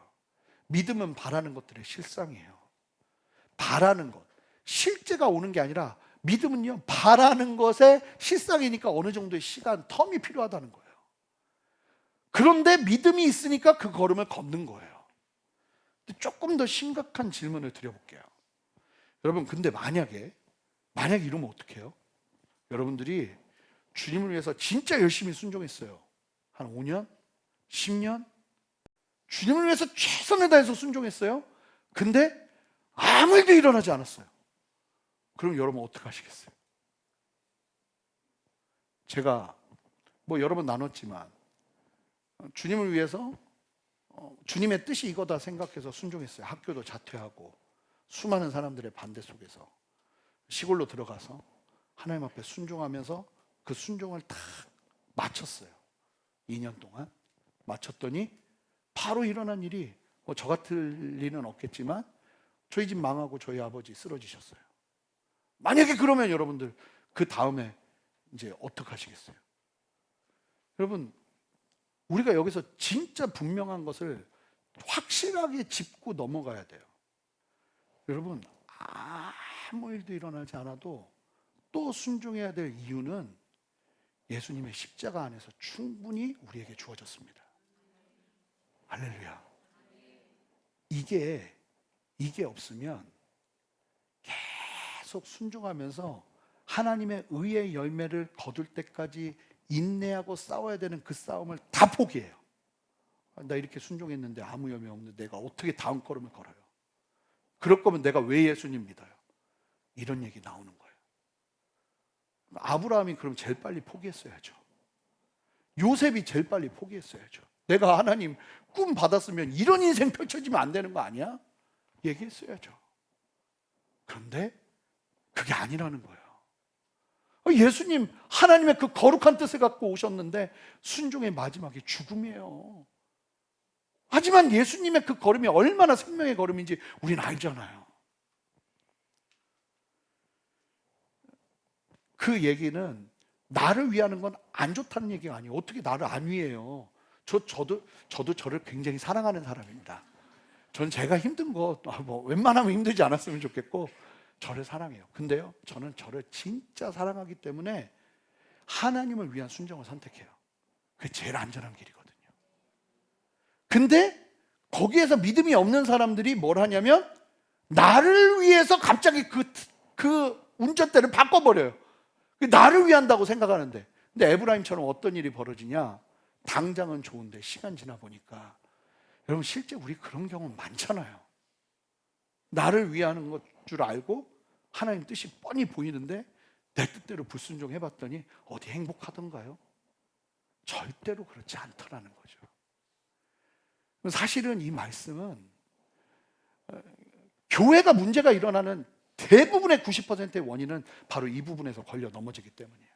믿음은 바라는 것들의 실상이에요. 바라는 것, 실제가 오는 게 아니라 믿음은요, 바라는 것의 실상이니까 어느 정도의 시간, 텀이 필요하다는 거예요. 그런데 믿음이 있으니까 그 걸음을 걷는 거예요. 근데 조금 더 심각한 질문을 드려볼게요. 여러분 근데 만약에 이러면 어떡해요? 여러분들이 주님을 위해서 진짜 열심히 순종했어요. 한 5년? 10년? 주님을 위해서 최선을 다해서 순종했어요. 근데 아무 일도 일어나지 않았어요. 그럼 여러분 어떻게 하시겠어요? 제가 여러 번 나눴지만 주님을 위해서 주님의 뜻이 이거다 생각해서 순종했어요. 학교도 자퇴하고 수많은 사람들의 반대 속에서 시골로 들어가서 하나님 앞에 순종하면서 그 순종을 다 마쳤어요. 2년 동안 마쳤더니 바로 일어난 일이 저 같을 리는 없겠지만 저희 집 망하고 저희 아버지 쓰러지셨어요. 만약에 그러면 여러분들 그 다음에 이제 어떻게 하시겠어요? 여러분 우리가 여기서 진짜 분명한 것을 확실하게 짚고 넘어가야 돼요. 여러분 아무 일도 일어나지 않아도 또 순종해야 될 이유는 예수님의 십자가 안에서 충분히 우리에게 주어졌습니다. 할렐루야. 이게 없으면 계속 순종하면서 하나님의 의의 열매를 거둘 때까지 인내하고 싸워야 되는 그 싸움을 다 포기해요. 나 이렇게 순종했는데 아무 열매 없는데 내가 어떻게 다음 걸음을 걸어요? 그럴 거면 내가 왜 예수님 믿어요? 이런 얘기 나오는 거예요. 아브라함이 그럼 제일 빨리 포기했어야죠. 요셉이 제일 빨리 포기했어야죠. 내가 하나님 꿈 받았으면 이런 인생 펼쳐지면 안 되는 거 아니야? 얘기했어야죠. 그런데 그게 아니라는 거예요. 예수님 하나님의 그 거룩한 뜻을 갖고 오셨는데 순종의 마지막이 죽음이에요. 하지만 예수님의 그 걸음이 얼마나 생명의 걸음인지 우리는 알잖아요. 그 얘기는 나를 위하는 건 안 좋다는 얘기가 아니에요. 어떻게 나를 안 위해요? 저도 저를 굉장히 사랑하는 사람입니다. 저는 제가 힘든 거 웬만하면 힘들지 않았으면 좋겠고 저를 사랑해요. 근데요, 저는 저를 진짜 사랑하기 때문에 하나님을 위한 순종을 선택해요. 그게 제일 안전한 길이거든요. 근데 거기에서 믿음이 없는 사람들이 뭘 하냐면 나를 위해서 갑자기 그 운전대를 바꿔버려요. 나를 위한다고 생각하는데, 근데 에브라임처럼 어떤 일이 벌어지냐? 당장은 좋은데 시간 지나 보니까 여러분 실제 우리 그런 경우 많잖아요. 나를 위하는 것 줄 알고 하나님 뜻이 뻔히 보이는데 내 뜻대로 불순종해봤더니 어디 행복하던가요? 절대로 그렇지 않더라는 거죠. 사실은 이 말씀은 교회가 문제가 일어나는 대부분의 90%의 원인은 바로 이 부분에서 걸려 넘어지기 때문이에요.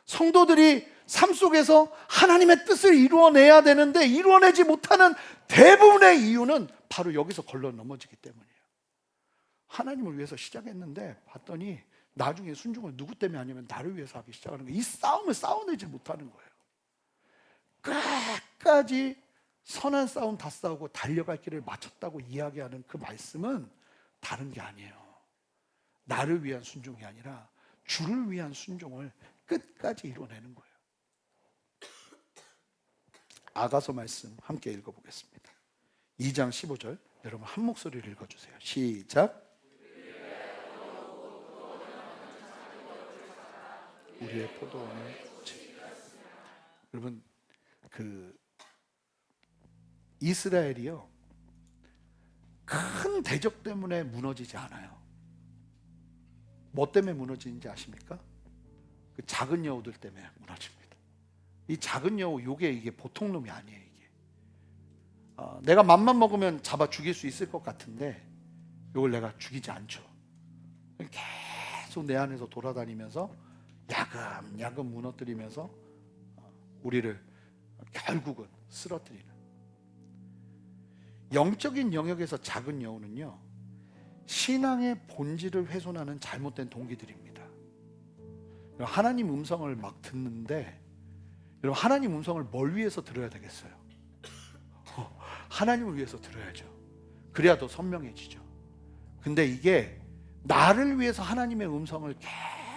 성도들이 삶 속에서 하나님의 뜻을 이루어내야 되는데 이루어내지 못하는 대부분의 이유는 바로 여기서 걸려 넘어지기 때문이에요. 하나님을 위해서 시작했는데 봤더니 나중에 순종을 누구 때문에 하냐면 나를 위해서 하기 시작하는 거예요. 이 싸움을 싸워내지 못하는 거예요. 끝까지 선한 싸움 다 싸우고 달려갈 길을 마쳤다고 이야기하는 그 말씀은 다른 게 아니에요. 나를 위한 순종이 아니라 주를 위한 순종을 끝까지 이뤄내는 거예요. 아가서 말씀 함께 읽어보겠습니다. 2장 15절 여러분 한 목소리를 읽어주세요. 시작. 우리의 포도원을 여러분 이스라엘이요 큰 대적 때문에 무너지지 않아요. 뭐 때문에 무너지는지 아십니까? 그 작은 여우들 때문에 무너집니다. 이 작은 여우 이게 보통 놈이 아니에요. 이게 내가 맘만 먹으면 잡아 죽일 수 있을 것 같은데 이걸 내가 죽이지 않죠. 계속 내 안에서 돌아다니면서 야금야금 무너뜨리면서 우리를 결국은 쓰러뜨리는 영적인 영역에서 작은 여우는요 신앙의 본질을 훼손하는 잘못된 동기들입니다. 하나님 음성을 막 듣는데 여러분 하나님 음성을 뭘 위해서 들어야 되겠어요? 하나님을 위해서 들어야죠. 그래야 더 선명해지죠. 근데 이게 나를 위해서 하나님의 음성을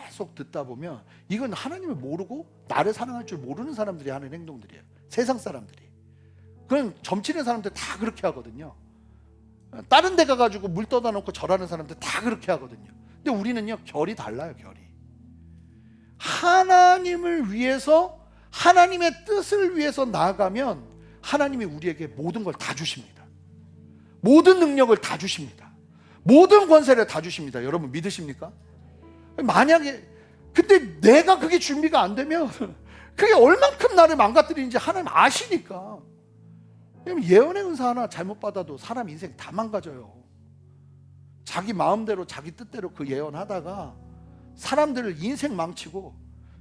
계속 듣다 보면 이건 하나님을 모르고 나를 사랑할 줄 모르는 사람들이 하는 행동들이에요. 세상 사람들이. 그건 점치는 사람들 다 그렇게 하거든요. 다른 데 가가지고 물 떠다 놓고 절하는 사람들 다 그렇게 하거든요. 근데 우리는요 결이 달라요. 결이. 하나님을 위해서 하나님의 뜻을 위해서 나아가면 하나님이 우리에게 모든 걸 다 주십니다. 모든 능력을 다 주십니다. 모든 권세를 다 주십니다. 여러분 믿으십니까? 만약에 근데 내가 그게 준비가 안 되면 그게 얼만큼 나를 망가뜨리는지 하나님 아시니까. 예언의 은사 하나 잘못 받아도 사람 인생 다 망가져요. 자기 마음대로 자기 뜻대로 그 예언하다가 사람들을 인생 망치고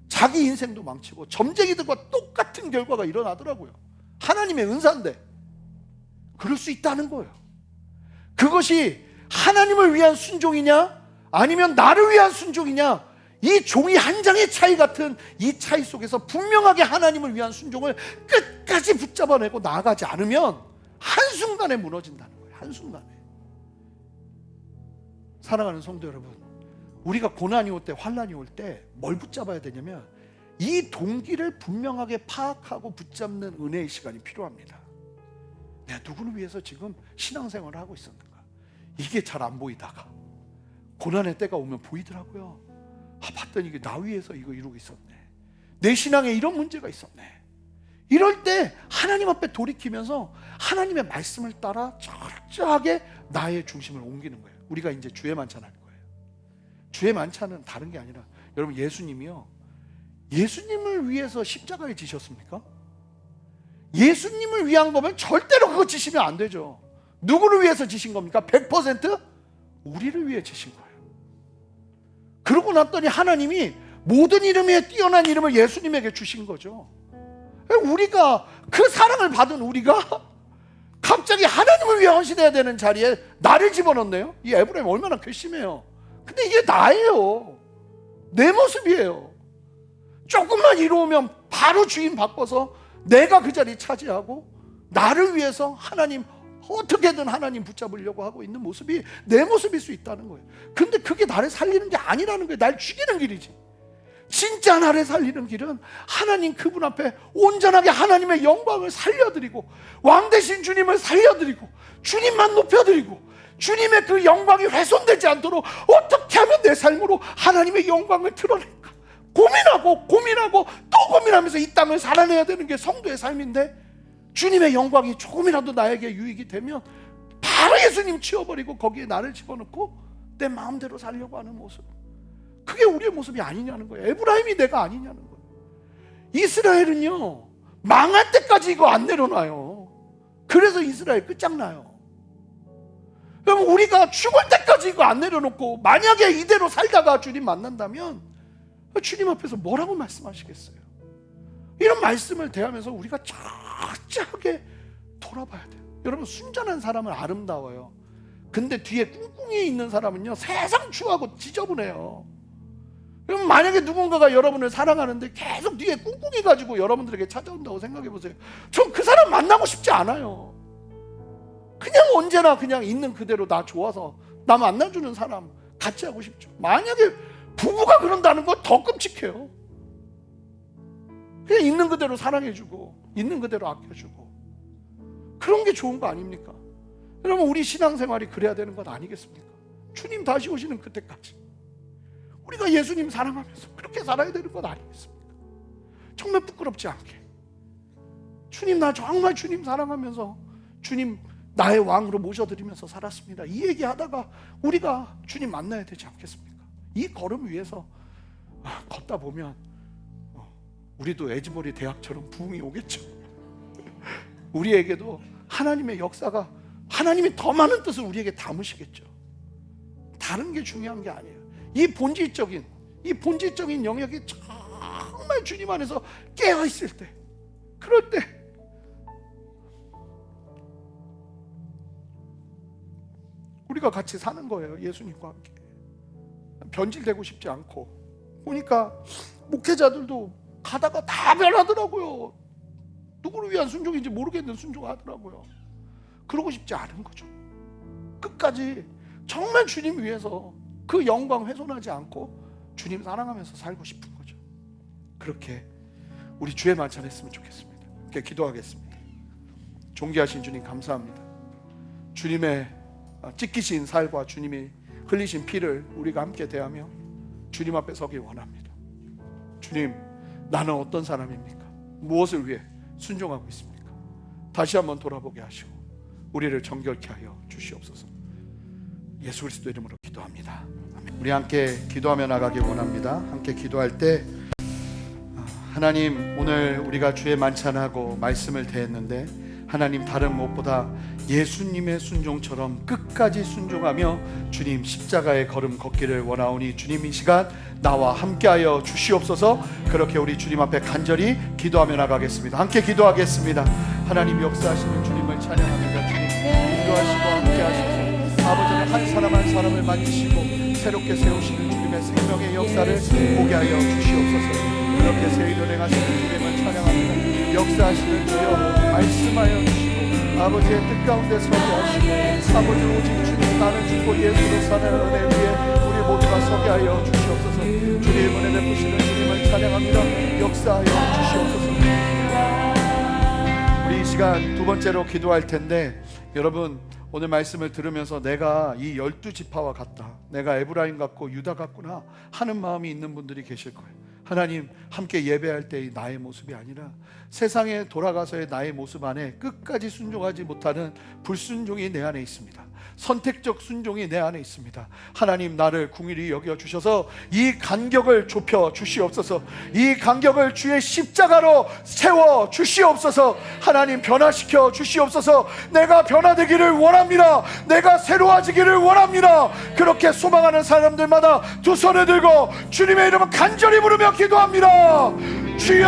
자기 인생도 망치고 점쟁이들과 똑같은 결과가 일어나더라고요. 하나님의 은사인데 그럴 수 있다는 거예요. 그것이 하나님을 위한 순종이냐 아니면 나를 위한 순종이냐, 이 종이 한 장의 차이 같은 이 차이 속에서 분명하게 하나님을 위한 순종을 끝까지 붙잡아내고 나아가지 않으면 한순간에 무너진다는 거예요. 한순간에. 사랑하는 성도 여러분, 우리가 고난이 올 때, 환난이 올 때 뭘 붙잡아야 되냐면 이 동기를 분명하게 파악하고 붙잡는 은혜의 시간이 필요합니다. 내가 누구를 위해서 지금 신앙생활을 하고 있었는가, 이게 잘 안 보이다가 고난의 때가 오면 보이더라고요. 봤더니 이게 나 위해서 이거 이루고 있었네, 내 신앙에 이런 문제가 있었네. 이럴 때 하나님 앞에 돌이키면서 하나님의 말씀을 따라 철저하게 나의 중심을 옮기는 거예요. 우리가 이제 주의 만찬 할 거예요. 주의 만찬은 다른 게 아니라, 여러분 예수님이요, 예수님을 위해서 십자가에 지셨습니까? 예수님을 위한 거면 절대로 그거 지시면 안 되죠. 누구를 위해서 지신 겁니까? 100% 우리를 위해 지신 거예요. 그러고 났더니 하나님이 모든 이름에 뛰어난 이름을 예수님에게 주신 거죠. 우리가 그 사랑을 받은 우리가 갑자기 하나님을 위해 헌신해야 되는 자리에 나를 집어넣네요. 이 에브라임 얼마나 괘씸해요. 근데 이게 나예요. 내 모습이에요. 조금만 이루면 바로 주인 바꿔서 내가 그 자리 차지하고 나를 위해서 하나님, 어떻게든 하나님 붙잡으려고 하고 있는 모습이 내 모습일 수 있다는 거예요. 근데 그게 나를 살리는 게 아니라는 거예요. 날 죽이는 길이지. 진짜 나를 살리는 길은 하나님 그분 앞에 온전하게 하나님의 영광을 살려드리고, 왕 되신 주님을 살려드리고, 주님만 높여드리고, 주님의 그 영광이 훼손되지 않도록 어떻게 하면 내 삶으로 하나님의 영광을 드러낼까 고민하고 또 고민하면서 이 땅을 살아내야 되는 게 성도의 삶인데, 주님의 영광이 조금이라도 나에게 유익이 되면 바로 예수님 치워버리고 거기에 나를 집어넣고 내 마음대로 살려고 하는 모습, 그게 우리의 모습이 아니냐는 거예요. 에브라임이 내가 아니냐는 거예요. 이스라엘은요, 망할 때까지 이거 안 내려놔요. 그래서 이스라엘 끝장나요. 그럼 우리가 죽을 때까지 이거 안 내려놓고 만약에 이대로 살다가 주님 만난다면 주님 앞에서 뭐라고 말씀하시겠어요? 이런 말씀을 대하면서 우리가 착착하게 돌아봐야 돼요. 여러분, 순전한 사람은 아름다워요. 근데 뒤에 꿍꿍이 있는 사람은요, 세상 추하고 지저분해요. 그럼 만약에 누군가가 여러분을 사랑하는데 계속 뒤에 꿍꿍이 가지고 여러분들에게 찾아온다고 생각해 보세요. 전 그 사람 만나고 싶지 않아요. 그냥 언제나 그냥 있는 그대로 나 좋아서 나 만나주는 사람 같이 하고 싶죠. 만약에 부부가 그런다는 건 더 끔찍해요. 그냥 있는 그대로 사랑해주고 있는 그대로 아껴주고 그런 게 좋은 거 아닙니까? 여러분, 우리 신앙생활이 그래야 되는 것 아니겠습니까? 주님 다시 오시는 그때까지 우리가 예수님 사랑하면서 그렇게 살아야 되는 것 아니겠습니까? 정말 부끄럽지 않게 주님, 나 정말 주님 사랑하면서 주님 나의 왕으로 모셔드리면서 살았습니다, 이 얘기하다가 우리가 주님 만나야 되지 않겠습니까? 이 걸음 위에서 걷다 보면 우리도 에즈버리 대학처럼 부흥이 오겠죠. 우리에게도 하나님의 역사가, 하나님이 더 많은 뜻을 우리에게 담으시겠죠. 다른 게 중요한 게 아니에요. 이 본질적인 영역이 정말 주님 안에서 깨어있을 때, 그럴 때 우리가 같이 사는 거예요. 예수님과 함께 변질되고 싶지 않고. 보니까 목회자들도 가다가 다 변하더라고요. 누구를 위한 순종인지 모르겠는데 순종하더라고요. 그러고 싶지 않은 거죠. 끝까지 정말 주님 위해서 그 영광 훼손하지 않고 주님 사랑하면서 살고 싶은 거죠. 그렇게 우리 주의 만찬했으면 좋겠습니다. 이렇게 기도하겠습니다. 존귀하신 주님, 감사합니다. 주님의 찢기신 살과 주님이 흘리신 피를 우리가 함께 대하며 주님 앞에 서기 원합니다. 주님, 나는 어떤 사람입니까? 무엇을 위해 순종하고 있습니까? 다시 한번 돌아보게 하시고 우리를 정결케 하여 주시옵소서. 예수 그리스도 이름으로 기도합니다. 아멘. 우리 함께 기도하며 나가기 원합니다. 함께 기도할 때 하나님, 오늘 우리가 주의 만찬하고 말씀을 대했는데 하나님, 다른 무엇보다 예수님의 순종처럼 끝까지 순종하며 주님 십자가의 걸음 걷기를 원하오니 주님, 이 시간 나와 함께하여 주시옵소서. 그렇게 우리 주님 앞에 간절히 기도하며 나가겠습니다. 함께 기도하겠습니다. 하나님 역사하시는 주님을 찬양합니다. 주님 인도하시고 함께하시고 아버지는 한 사람 한 사람을 만지시고 새롭게 세우시는 주님의 생명의 역사를 보게 하여 주시옵소서. 그렇게 새 일을 행하시는 주님을 찬양합니다. 역사하시는 주여, 말씀하여 주시고 아버지의 뜻 가운데 서게 하시고 아버지, 오직 주님 나는 죽고 예수로 사는 은혜 위에 우리 모두가 서게 하여 주시옵소서. 주님 은혜 베푸시는 주님을 찬양합니다. 역사하여 주시옵소서. 우리 이 시간 두 번째로 기도할 텐데, 여러분 오늘 말씀을 들으면서 내가 이 12지파와 같다, 내가 에브라임 같고 유다 같구나 하는 마음이 있는 분들이 계실 거예요. 하나님, 함께 예배할 때의 나의 모습이 아니라 세상에 돌아가서의 나의 모습 안에 끝까지 순종하지 못하는 불순종이 내 안에 있습니다. 선택적 순종이 내 안에 있습니다. 하나님, 나를 긍휼히 여겨주셔서 이 간격을 좁혀 주시옵소서. 이 간격을 주의 십자가로 세워 주시옵소서. 하나님, 변화시켜 주시옵소서. 내가 변화되기를 원합니다. 내가 새로워지기를 원합니다. 그렇게 소망하는 사람들마다 두 손을 들고 주님의 이름을 간절히 부르며 기도합니다. 주여,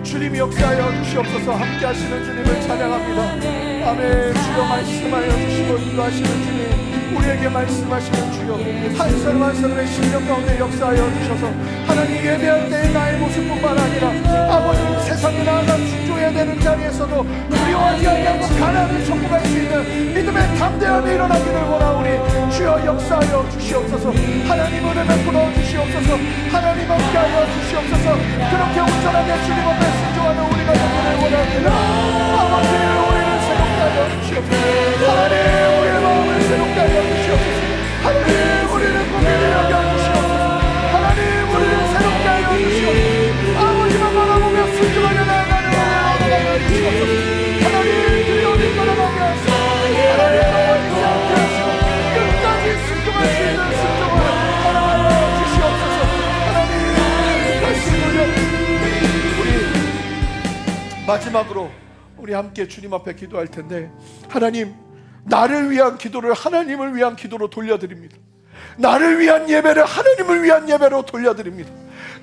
주님이 역사하여 주시옵소서. 함께 하시는 주님을 찬양합니다. 아멘. 주여, 말씀하여 주시고 인도하시는 주님, 우리에게 말씀하시는 주여, 한 사람 한 사람의 심령 가운데 역사하여 주셔서 하나님, 예배할 때의 나의 모습뿐만 아니라 아버지, 세상에 나아가 순종해야 되는 자리에서도 두려워하지 아니하고 가난을 정복할 수 있는 믿음의 담대함이 일어나기를 원하오니 주여, 역사하여 주시옵소서. 하나님, 은혜 베풀어 주시옵소서. 하나님, 함께하여 주시옵소서. 그렇게 온전하게 주님 앞에 순종하는 우리가 되기를 원합니다. 아버지, 우리를 새롭게 하여 주시옵소서. 하나님, 우리의 마음을 새롭게 하여 주시옵소서. 하나님, 우리를 긍휼히 여겨 주시옵소서. 하나님, 우리를 새롭게 하여 주시옵소서. 아버지만 바라보며 순종하려 나아가는 우리를 하여 주시옵소서. 하나님, 주여 우리 떠나가게 하시고 하나님, 넘어지지 않게 하시고 마지막으로 우리 함께 주님 앞에 기도할 텐데, 하나님, 나를 위한 기도를 하나님을 위한 기도로 돌려드립니다. 나를 위한 예배를 하나님을 위한 예배로 돌려드립니다.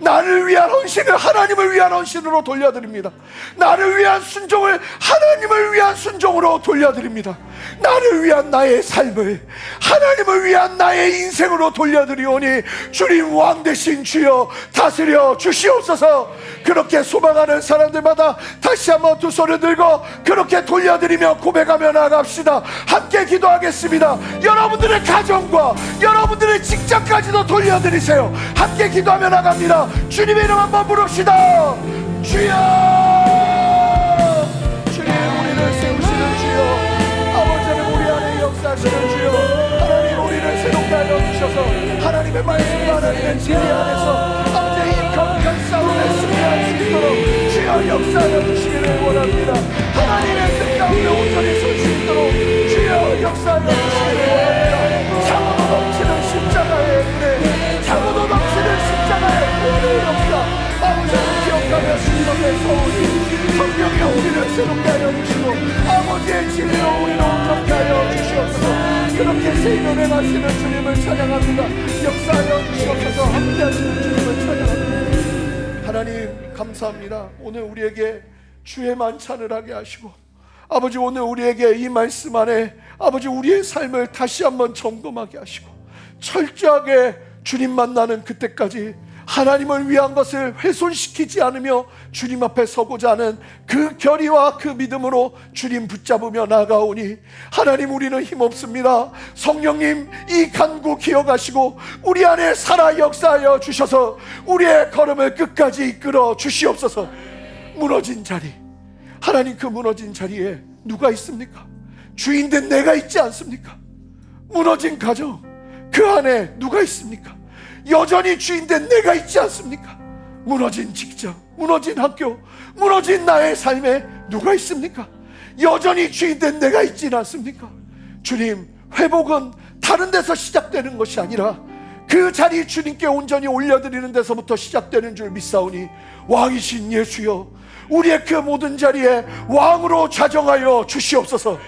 나를 위한 헌신을 하나님을 위한 헌신으로 돌려드립니다. 나를 위한 순종을 하나님을 위한 순종으로 돌려드립니다. 나를 위한 나의 삶을 하나님을 위한 나의 인생으로 돌려드리오니 주님 왕 되신 주여 다스려 주시옵소서. 그렇게 소망하는 사람들마다 다시 한번 두 손을 들고 그렇게 돌려드리며 고백하며 나갑시다. 함께 기도하겠습니다. 여러분들의 가정과 여러분들의 직장까지도 돌려드리세요. 함께 기도하며 나갑니다. 주님의 이름 한번 부릅시다. 주여, 주님 우리를 세우시는 주여, 아버지는 우리 안에 역사하시는 주여, 하나님 우리를 새롭게 하여 주셔서 하나님의 말씀과 하나님의 진리 안에서 아버지의 이 거룩한 싸움에 승리할 수 있도록 주여 역사하여 주시기를 원합니다. 하나님의 뜻 가운데 온전히 설 수 있도록 주여 역사하여 주시기를 원합니다. 참으로 넘치는 십자가의 은혜, 참으로 넘치는 십자가의 구원의 역사, 아버지를 기억하며 주님 앞에 서오니 성령이 우리를 새롭게 하여 주시고 아버지의 진리로 우리를 온전케 하여 주시옵소서. 그렇게 세일을 행하시는 주님을 찬양합니다. 역사하여 주시옵소서. 함께하시는 주님을 찬양합니다. 하나님 감사합니다. 오늘 우리에게 주의 만찬을 하게 하시고 아버지, 오늘 우리에게 이 말씀 안에 아버지 우리의 삶을 다시 한번 점검하게 하시고 철저하게 주님 만나는 그때까지 하나님을 위한 것을 훼손시키지 않으며 주님 앞에 서고자 하는 그 결의와 그 믿음으로 주님 붙잡으며 나아가오니 하나님 우리는 힘없습니다. 성령님 이 간구 기억하시고 우리 안에 살아 역사하여 주셔서 우리의 걸음을 끝까지 이끌어 주시옵소서. 무너진 자리, 하나님 그 무너진 자리에 누가 있습니까? 주인된 내가 있지 않습니까? 무너진 가정, 그 안에 누가 있습니까? 여전히 주인된 내가 있지 않습니까? 무너진 직장, 무너진 학교, 무너진 나의 삶에 누가 있습니까? 여전히 주인된 내가 있지는 않습니까? 주님, 회복은 다른 데서 시작되는 것이 아니라 그 자리 주님께 온전히 올려드리는 데서부터 시작되는 줄 믿사오니 왕이신 예수여, 우리의 그 모든 자리에 왕으로 좌정하여 주시옵소서.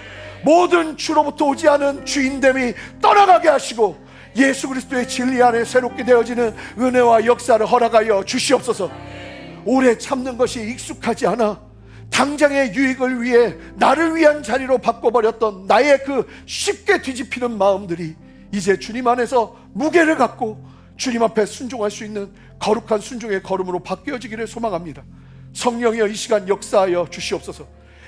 모든 주로부터 오지 않은 주인됨이 떠나가게 하시고 예수 그리스도의 진리 안에 새롭게 되어지는 은혜와 역사를 허락하여 주시옵소서. 오래 참는 것이 익숙하지 않아 당장의 유익을 위해 나를 위한 자리로 바꿔버렸던 나의 그 쉽게 뒤집히는 마음들이 이제 주님 안에서 무게를 갖고 주님 앞에 순종할 수 있는 거룩한 순종의 걸음으로 바뀌어지기를 소망합니다. 성령이여 이 시간 역사하여 주시옵소서.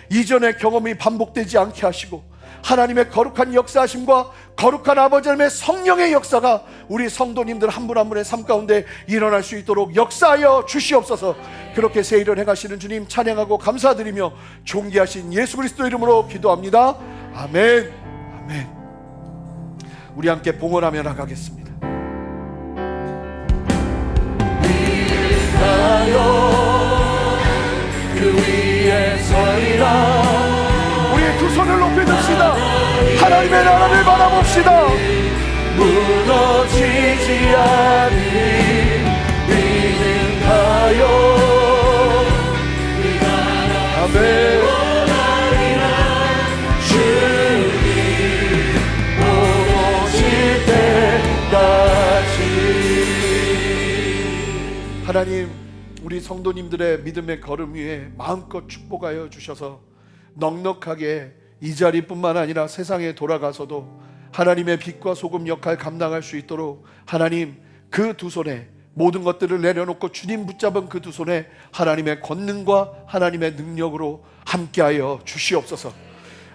이전의 경험이 반복되지 않게 하시고 하나님의 거룩한 역사하심과 거룩한 아버지 하나님의 성령의 역사가 우리 성도님들 한 분 한 분의 삶 가운데 일어날 수 있도록 역사하여 주시옵소서. 그렇게 세일을 행하시는 주님 찬양하고 감사드리며 존귀하신 예수 그리스도 이름으로 기도합니다. 아멘. 아멘. 우리 함께 봉헌하며 나가겠습니다. 그 위에 서리라. 우리 두 손을 높이 듭시다. 하나님의 나라를 바라봅시다. 무너지지 않으리 믿음하여 아멘. 주님 오실 때까지. 하나님, 우리 성도님들의 믿음의 걸음 위에 마음껏 축복하여 주셔서 넉넉하게 이 자리뿐만 아니라 세상에 돌아가서도 하나님의 빛과 소금 역할 감당할 수 있도록 하나님 그 두 손에 모든 것들을 내려놓고 주님 붙잡은 그 두 손에 하나님의 권능과 하나님의 능력으로 함께하여 주시옵소서.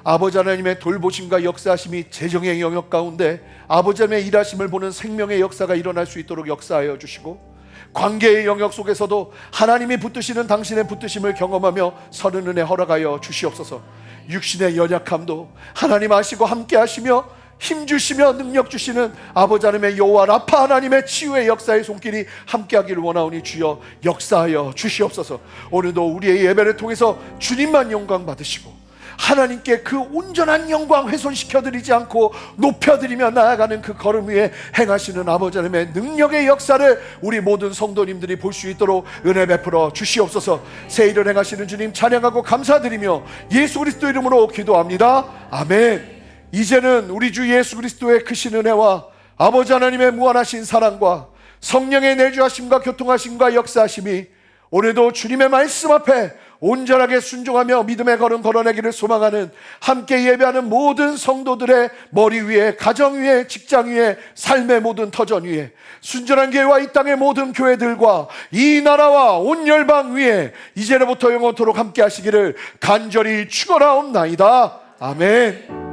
아버지 하나님의 돌보심과 역사하심이 재정의 영역 가운데 아버지 하나님의 일하심을 보는 생명의 역사가 일어날 수 있도록 역사하여 주시고 관계의 영역 속에서도 하나님이 붙드시는 당신의 붙드심을 경험하며 서는 은혜 허락하여 주시옵소서. 육신의 연약함도 하나님 아시고 함께 하시며 힘 주시며 능력 주시는 아버지 하나님의 여호와 라파 하나님의 치유의 역사의 손길이 함께하기를 원하오니 주여 역사하여 주시옵소서. 오늘도 우리의 예배를 통해서 주님만 영광 받으시고 하나님께 그 온전한 영광 훼손시켜드리지 않고 높여드리며 나아가는 그 걸음 위에 행하시는 아버지 하나님의 능력의 역사를 우리 모든 성도님들이 볼 수 있도록 은혜 베풀어 주시옵소서. 새 일을 행하시는 주님 찬양하고 감사드리며 예수 그리스도 이름으로 기도합니다. 아멘. 이제는 우리 주 예수 그리스도의 크신 은혜와 아버지 하나님의 무한하신 사랑과 성령의 내주하심과 교통하심과 역사하심이 오늘도 주님의 말씀 앞에 온전하게 순종하며 믿음의 걸음 걸어내기를 소망하는 함께 예배하는 모든 성도들의 머리 위에, 가정 위에, 직장 위에, 삶의 모든 터전 위에, 순전한 교회와 이 땅의 모든 교회들과 이 나라와 온 열방 위에 이제로부터 영원토록 함께 하시기를 간절히 축원하옵나이다. 아멘.